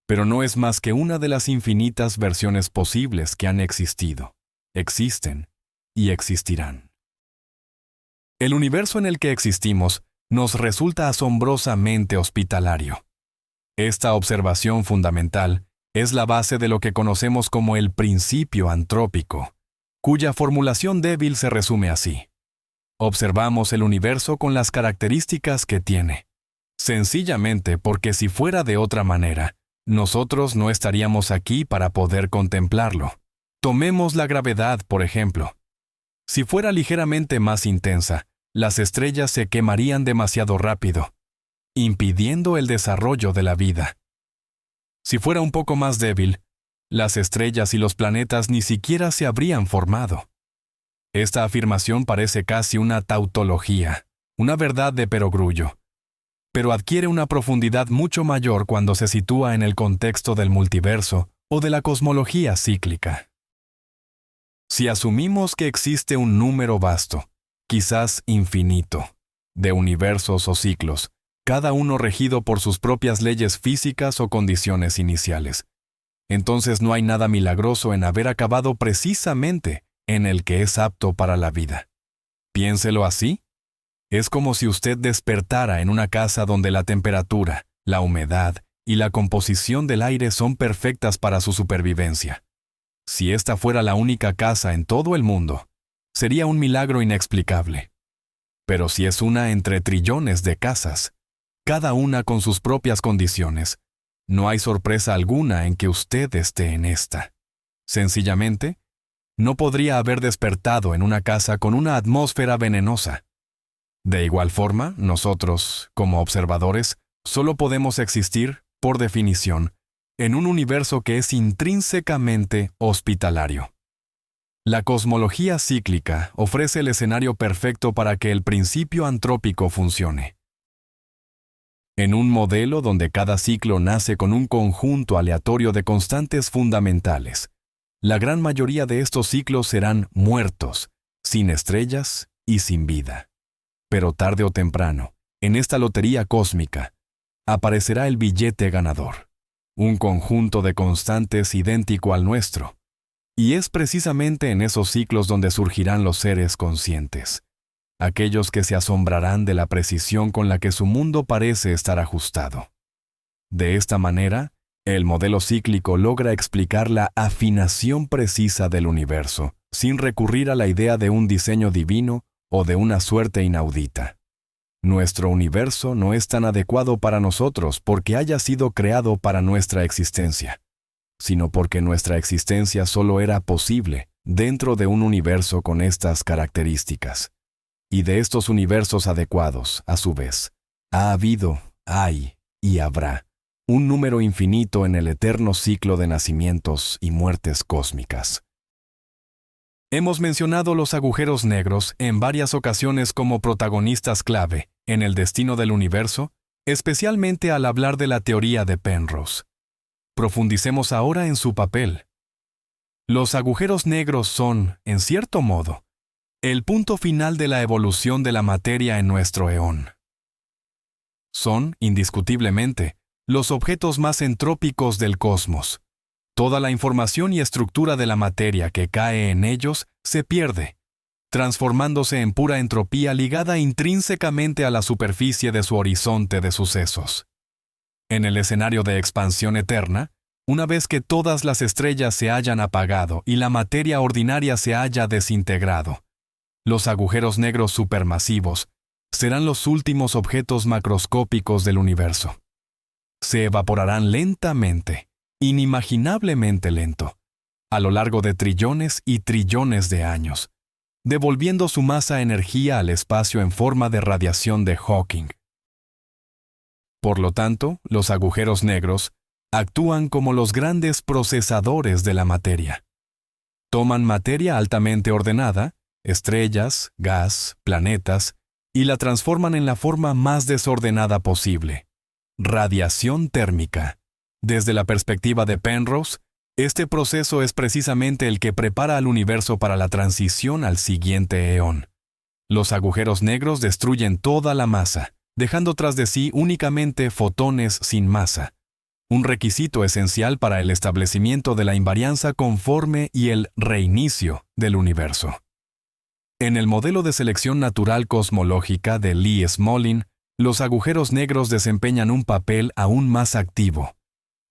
pero no es más que una de las infinitas versiones posibles que han existido, existen y existirán. El universo en el que existimos nos resulta asombrosamente hospitalario. Esta observación fundamental es la base de lo que conocemos como el principio antrópico, cuya formulación débil se resume así. Observamos el universo con las características que tiene, sencillamente porque si fuera de otra manera, nosotros no estaríamos aquí para poder contemplarlo. Tomemos la gravedad, por ejemplo. Si fuera ligeramente más intensa, las estrellas se quemarían demasiado rápido, impidiendo el desarrollo de la vida. Si fuera un poco más débil, las estrellas y los planetas ni siquiera se habrían formado. Esta afirmación parece casi una tautología, una verdad de perogrullo, pero adquiere una profundidad mucho mayor cuando se sitúa en el contexto del multiverso o de la cosmología cíclica. Si asumimos que existe un número vasto, quizás infinito, de universos o ciclos, cada uno regido por sus propias leyes físicas o condiciones iniciales, entonces no hay nada milagroso en haber acabado precisamente en el que es apto para la vida. Piénselo así. Es como si usted despertara en una casa donde la temperatura, la humedad y la composición del aire son perfectas para su supervivencia. Si esta fuera la única casa en todo el mundo, sería un milagro inexplicable. Pero si es una entre trillones de casas, cada una con sus propias condiciones, no hay sorpresa alguna en que usted esté en esta. Sencillamente, no podría haber despertado en una casa con una atmósfera venenosa. De igual forma, nosotros, como observadores, solo podemos existir, por definición, en un universo que es intrínsecamente hospitalario. La cosmología cíclica ofrece el escenario perfecto para que el principio antrópico funcione. En un modelo donde cada ciclo nace con un conjunto aleatorio de constantes fundamentales, la gran mayoría de estos ciclos serán muertos, sin estrellas y sin vida. Pero tarde o temprano, en esta lotería cósmica, aparecerá el billete ganador, un conjunto de constantes idéntico al nuestro. Y es precisamente en esos ciclos donde surgirán los seres conscientes, aquellos que se asombrarán de la precisión con la que su mundo parece estar ajustado. De esta manera, el modelo cíclico logra explicar la afinación precisa del universo, sin recurrir a la idea de un diseño divino o de una suerte inaudita. Nuestro universo no es tan adecuado para nosotros porque haya sido creado para nuestra existencia, sino porque nuestra existencia solo era posible dentro de un universo con estas características. Y de estos universos adecuados, a su vez, ha habido, hay y habrá un número infinito en el eterno ciclo de nacimientos y muertes cósmicas. Hemos mencionado los agujeros negros en varias ocasiones como protagonistas clave en el destino del universo, especialmente al hablar de la teoría de Penrose. Profundicemos ahora en su papel. Los agujeros negros son, en cierto modo, el punto final de la evolución de la materia en nuestro eón. Son, indiscutiblemente, los objetos más entrópicos del cosmos. Toda la información y estructura de la materia que cae en ellos se pierde, transformándose en pura entropía ligada intrínsecamente a la superficie de su horizonte de sucesos. En el escenario de expansión eterna, una vez que todas las estrellas se hayan apagado y la materia ordinaria se haya desintegrado, los agujeros negros supermasivos serán los últimos objetos macroscópicos del universo. Se evaporarán lentamente, inimaginablemente lento, a lo largo de trillones y trillones de años, devolviendo su masa-energía al espacio en forma de radiación de Hawking. Por lo tanto, los agujeros negros actúan como los grandes procesadores de la materia. Toman materia altamente ordenada, estrellas, gas, planetas, y la transforman en la forma más desordenada posible. Radiación térmica. Desde la perspectiva de Penrose, este proceso es precisamente el que prepara al universo para la transición al siguiente eón. Los agujeros negros destruyen toda la masa, dejando tras de sí únicamente fotones sin masa, un requisito esencial para el establecimiento de la invarianza conforme y el reinicio del universo. En el modelo de selección natural cosmológica de Lee Smolin, los agujeros negros desempeñan un papel aún más activo.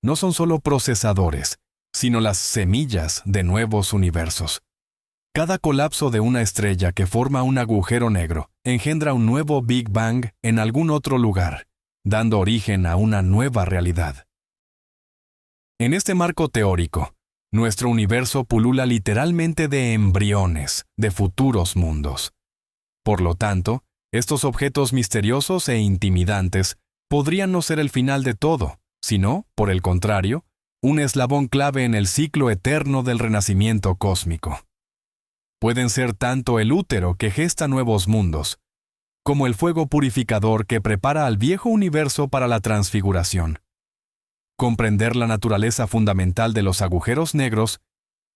No son solo procesadores, sino las semillas de nuevos universos. Cada colapso de una estrella que forma un agujero negro engendra un nuevo Big Bang en algún otro lugar, dando origen a una nueva realidad. En este marco teórico, nuestro universo pulula literalmente de embriones, de futuros mundos. Por lo tanto, estos objetos misteriosos e intimidantes podrían no ser el final de todo, sino, por el contrario, un eslabón clave en el ciclo eterno del renacimiento cósmico. Pueden ser tanto el útero que gesta nuevos mundos, como el fuego purificador que prepara al viejo universo para la transfiguración. Comprender la naturaleza fundamental de los agujeros negros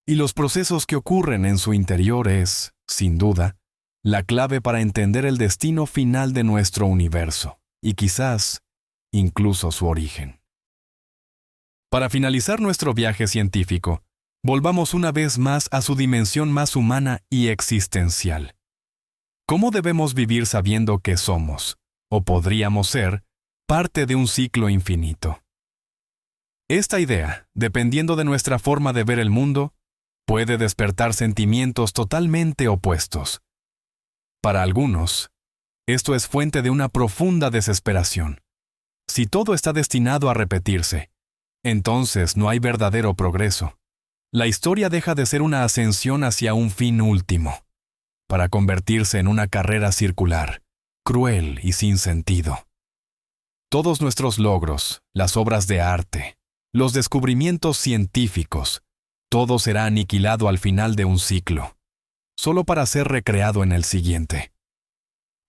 y los procesos que ocurren en su interior es, sin duda, la clave para entender el destino final de nuestro universo, y quizás, incluso su origen. Para finalizar nuestro viaje científico, volvamos una vez más a su dimensión más humana y existencial. ¿Cómo debemos vivir sabiendo que somos, o podríamos ser, parte de un ciclo infinito? Esta idea, dependiendo de nuestra forma de ver el mundo, puede despertar sentimientos totalmente opuestos. Para algunos, esto es fuente de una profunda desesperación. Si todo está destinado a repetirse, entonces no hay verdadero progreso. La historia deja de ser una ascensión hacia un fin último, para convertirse en una carrera circular, cruel y sin sentido. Todos nuestros logros, las obras de arte, los descubrimientos científicos, todo será aniquilado al final de un ciclo, solo para ser recreado en el siguiente.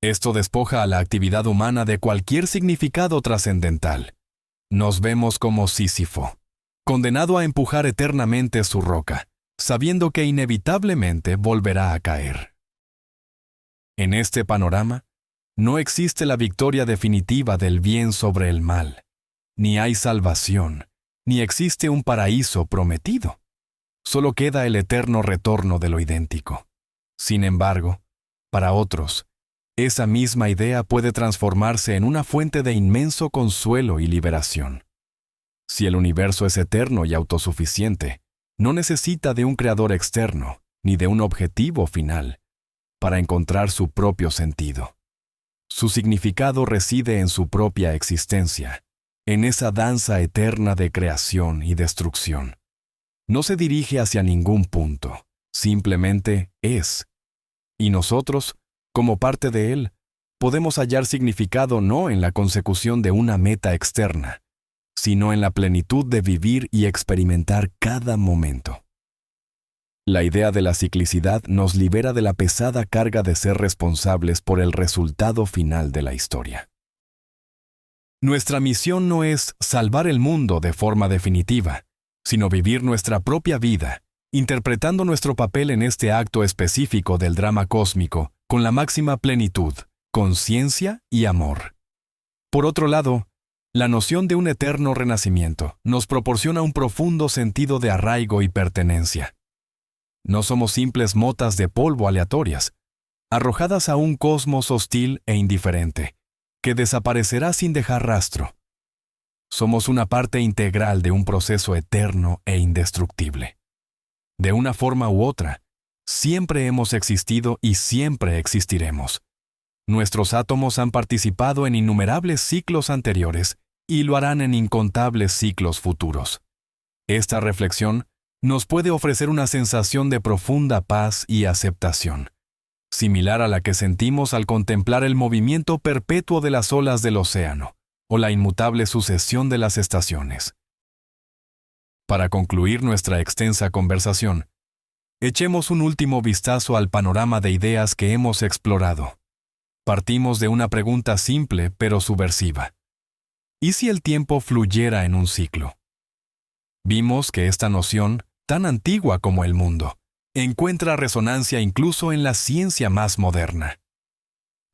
Esto despoja a la actividad humana de cualquier significado trascendental. Nos vemos como Sísifo, condenado a empujar eternamente su roca, sabiendo que inevitablemente volverá a caer. En este panorama, no existe la victoria definitiva del bien sobre el mal, ni hay salvación, ni existe un paraíso prometido. Solo queda el eterno retorno de lo idéntico. Sin embargo, para otros, esa misma idea puede transformarse en una fuente de inmenso consuelo y liberación. Si el universo es eterno y autosuficiente, no necesita de un creador externo, ni de un objetivo final, para encontrar su propio sentido. Su significado reside en su propia existencia, en esa danza eterna de creación y destrucción. No se dirige hacia ningún punto, simplemente es. Y nosotros, como parte de él, podemos hallar significado no en la consecución de una meta externa, sino en la plenitud de vivir y experimentar cada momento. La idea de la ciclicidad nos libera de la pesada carga de ser responsables por el resultado final de la historia. Nuestra misión no es salvar el mundo de forma definitiva, sino vivir nuestra propia vida, interpretando nuestro papel en este acto específico del drama cósmico con la máxima plenitud, conciencia y amor. Por otro lado, la noción de un eterno renacimiento nos proporciona un profundo sentido de arraigo y pertenencia. No somos simples motas de polvo aleatorias, arrojadas a un cosmos hostil e indiferente, que desaparecerá sin dejar rastro. Somos una parte integral de un proceso eterno e indestructible. De una forma u otra, siempre hemos existido y siempre existiremos. Nuestros átomos han participado en innumerables ciclos anteriores y lo harán en incontables ciclos futuros. Esta reflexión nos puede ofrecer una sensación de profunda paz y aceptación, similar a la que sentimos al contemplar el movimiento perpetuo de las olas del océano o la inmutable sucesión de las estaciones. Para concluir nuestra extensa conversación, echemos un último vistazo al panorama de ideas que hemos explorado. Partimos de una pregunta simple pero subversiva. ¿Y si el tiempo fluyera en un ciclo? Vimos que esta noción, tan antigua como el mundo, encuentra resonancia incluso en la ciencia más moderna.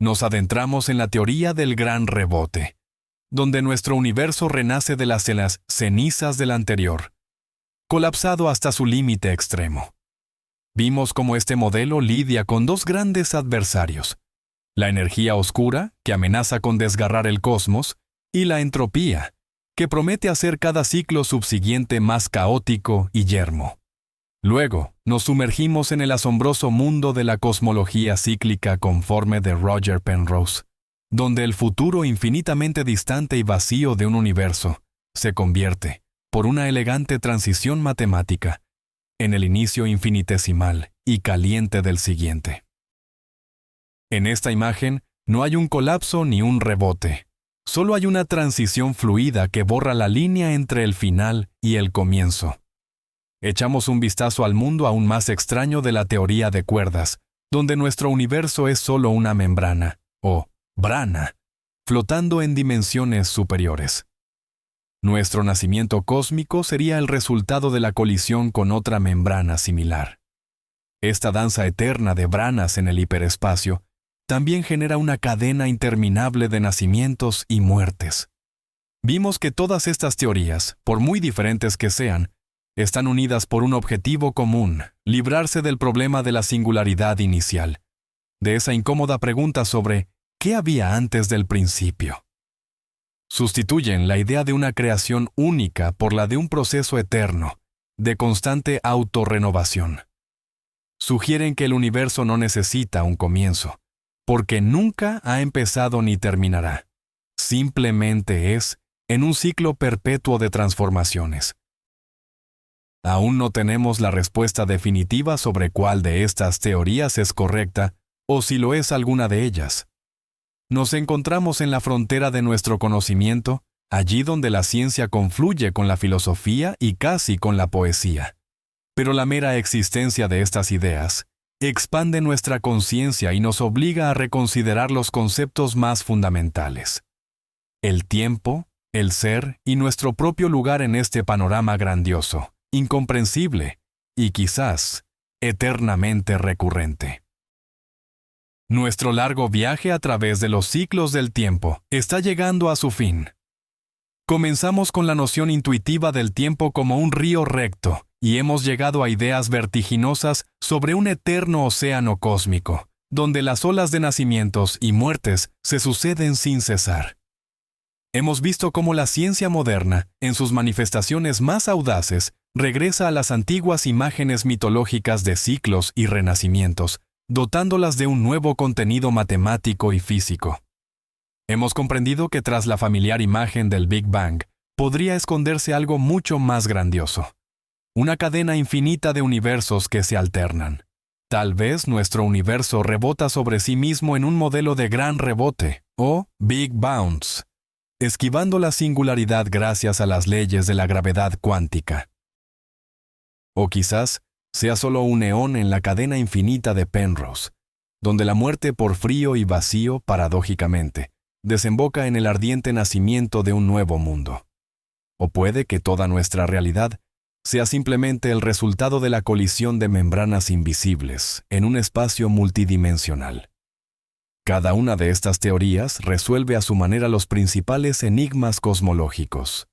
Nos adentramos en la teoría del gran rebote, donde nuestro universo renace de las cenizas del anterior, colapsado hasta su límite extremo. Vimos cómo este modelo lidia con dos grandes adversarios: la energía oscura, que amenaza con desgarrar el cosmos, y la entropía, que promete hacer cada ciclo subsiguiente más caótico y yermo. Luego, nos sumergimos en el asombroso mundo de la cosmología cíclica conforme de Roger Penrose, donde el futuro infinitamente distante y vacío de un universo se convierte, por una elegante transición matemática, en el inicio infinitesimal y caliente del siguiente. En esta imagen no hay un colapso ni un rebote, solo hay una transición fluida que borra la línea entre el final y el comienzo. Echamos un vistazo al mundo aún más extraño de la teoría de cuerdas, donde nuestro universo es solo una membrana, o brana, flotando en dimensiones superiores. Nuestro nacimiento cósmico sería el resultado de la colisión con otra membrana similar. Esta danza eterna de branas en el hiperespacio también genera una cadena interminable de nacimientos y muertes. Vimos que todas estas teorías, por muy diferentes que sean, están unidas por un objetivo común: librarse del problema de la singularidad inicial, de esa incómoda pregunta sobre ¿qué había antes del principio? Sustituyen la idea de una creación única por la de un proceso eterno, de constante autorrenovación. Sugieren que el universo no necesita un comienzo, porque nunca ha empezado ni terminará. Simplemente es en un ciclo perpetuo de transformaciones. Aún no tenemos la respuesta definitiva sobre cuál de estas teorías es correcta o si lo es alguna de ellas. Nos encontramos en la frontera de nuestro conocimiento, allí donde la ciencia confluye con la filosofía y casi con la poesía. Pero la mera existencia de estas ideas expande nuestra conciencia y nos obliga a reconsiderar los conceptos más fundamentales: el tiempo, el ser y nuestro propio lugar en este panorama grandioso, incomprensible y quizás eternamente recurrente. Nuestro largo viaje a través de los ciclos del tiempo está llegando a su fin. Comenzamos con la noción intuitiva del tiempo como un río recto y hemos llegado a ideas vertiginosas sobre un eterno océano cósmico, donde las olas de nacimientos y muertes se suceden sin cesar. Hemos visto cómo la ciencia moderna, en sus manifestaciones más audaces, regresa a las antiguas imágenes mitológicas de ciclos y renacimientos, dotándolas de un nuevo contenido matemático y físico. Hemos comprendido que tras la familiar imagen del Big Bang podría esconderse algo mucho más grandioso: una cadena infinita de universos que se alternan. Tal vez nuestro universo rebota sobre sí mismo en un modelo de gran rebote, o Big Bounce, esquivando la singularidad gracias a las leyes de la gravedad cuántica. O quizás sea solo un eón en la cadena infinita de Penrose, donde la muerte por frío y vacío, paradójicamente, desemboca en el ardiente nacimiento de un nuevo mundo. O puede que toda nuestra realidad sea simplemente el resultado de la colisión de membranas invisibles en un espacio multidimensional. Cada una de estas teorías resuelve a su manera los principales enigmas cosmológicos: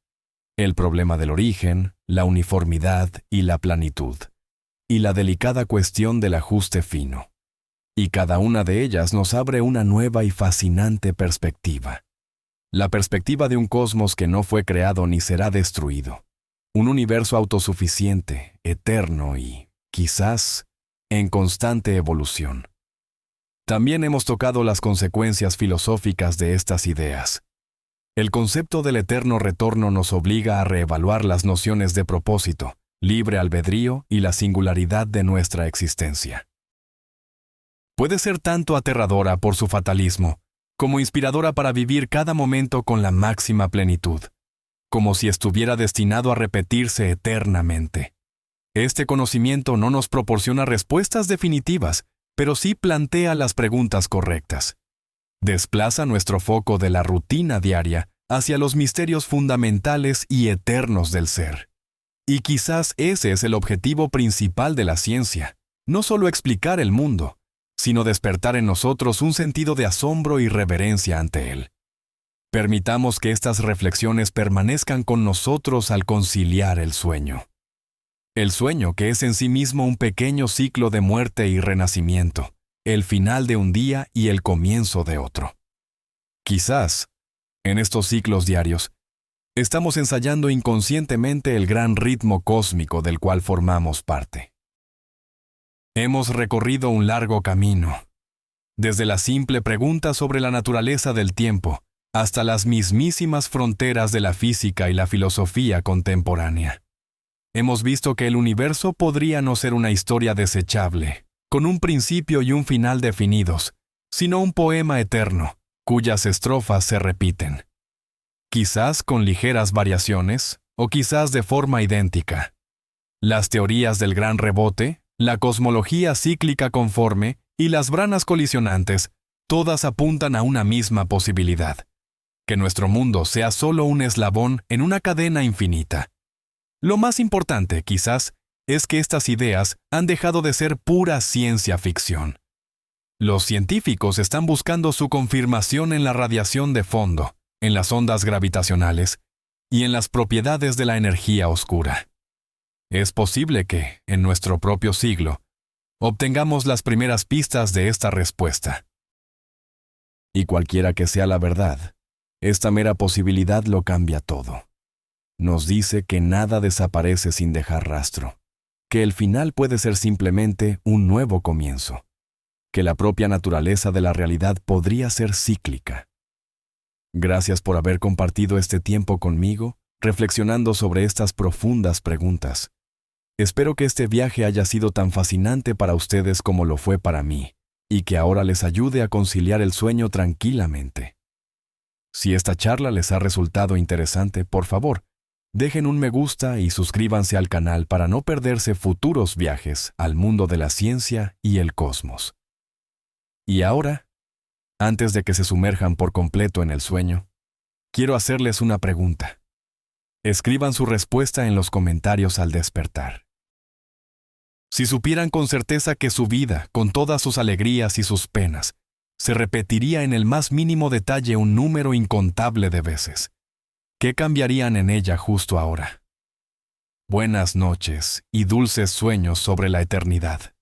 el problema del origen, la uniformidad y la planitud, y la delicada cuestión del ajuste fino. Y cada una de ellas nos abre una nueva y fascinante perspectiva. La perspectiva de un cosmos que no fue creado ni será destruido. Un universo autosuficiente, eterno y, quizás, en constante evolución. También hemos tocado las consecuencias filosóficas de estas ideas. El concepto del eterno retorno nos obliga a reevaluar las nociones de propósito, libre albedrío y la singularidad de nuestra existencia. Puede ser tanto aterradora por su fatalismo, como inspiradora para vivir cada momento con la máxima plenitud, como si estuviera destinado a repetirse eternamente. Este conocimiento no nos proporciona respuestas definitivas, pero sí plantea las preguntas correctas. Desplaza nuestro foco de la rutina diaria hacia los misterios fundamentales y eternos del ser. Y quizás ese es el objetivo principal de la ciencia: no solo explicar el mundo, sino despertar en nosotros un sentido de asombro y reverencia ante él. Permitamos que estas reflexiones permanezcan con nosotros al conciliar el sueño. El sueño que es en sí mismo un pequeño ciclo de muerte y renacimiento, el final de un día y el comienzo de otro. Quizás, en estos ciclos diarios, estamos ensayando inconscientemente el gran ritmo cósmico del cual formamos parte. Hemos recorrido un largo camino, desde la simple pregunta sobre la naturaleza del tiempo hasta las mismísimas fronteras de la física y la filosofía contemporánea. Hemos visto que el universo podría no ser una historia desechable, con un principio y un final definidos, sino un poema eterno, cuyas estrofas se repiten. Quizás con ligeras variaciones, o quizás de forma idéntica. Las teorías del gran rebote, la cosmología cíclica conforme y las branas colisionantes, todas apuntan a una misma posibilidad: que nuestro mundo sea solo un eslabón en una cadena infinita. Lo más importante, quizás, es que estas ideas han dejado de ser pura ciencia ficción. Los científicos están buscando su confirmación en la radiación de fondo, en las ondas gravitacionales y en las propiedades de la energía oscura. Es posible que, en nuestro propio siglo, obtengamos las primeras pistas de esta respuesta. Y cualquiera que sea la verdad, esta mera posibilidad lo cambia todo. Nos dice que nada desaparece sin dejar rastro, que el final puede ser simplemente un nuevo comienzo, que la propia naturaleza de la realidad podría ser cíclica. Gracias por haber compartido este tiempo conmigo, reflexionando sobre estas profundas preguntas. Espero que este viaje haya sido tan fascinante para ustedes como lo fue para mí, y que ahora les ayude a conciliar el sueño tranquilamente. Si esta charla les ha resultado interesante, por favor, dejen un me gusta y suscríbanse al canal para no perderse futuros viajes al mundo de la ciencia y el cosmos. Y ahora, antes de que se sumerjan por completo en el sueño, quiero hacerles una pregunta. Escriban su respuesta en los comentarios al despertar. Si supieran con certeza que su vida, con todas sus alegrías y sus penas, se repetiría en el más mínimo detalle un número incontable de veces, ¿qué cambiarían en ella justo ahora? Buenas noches y dulces sueños sobre la eternidad.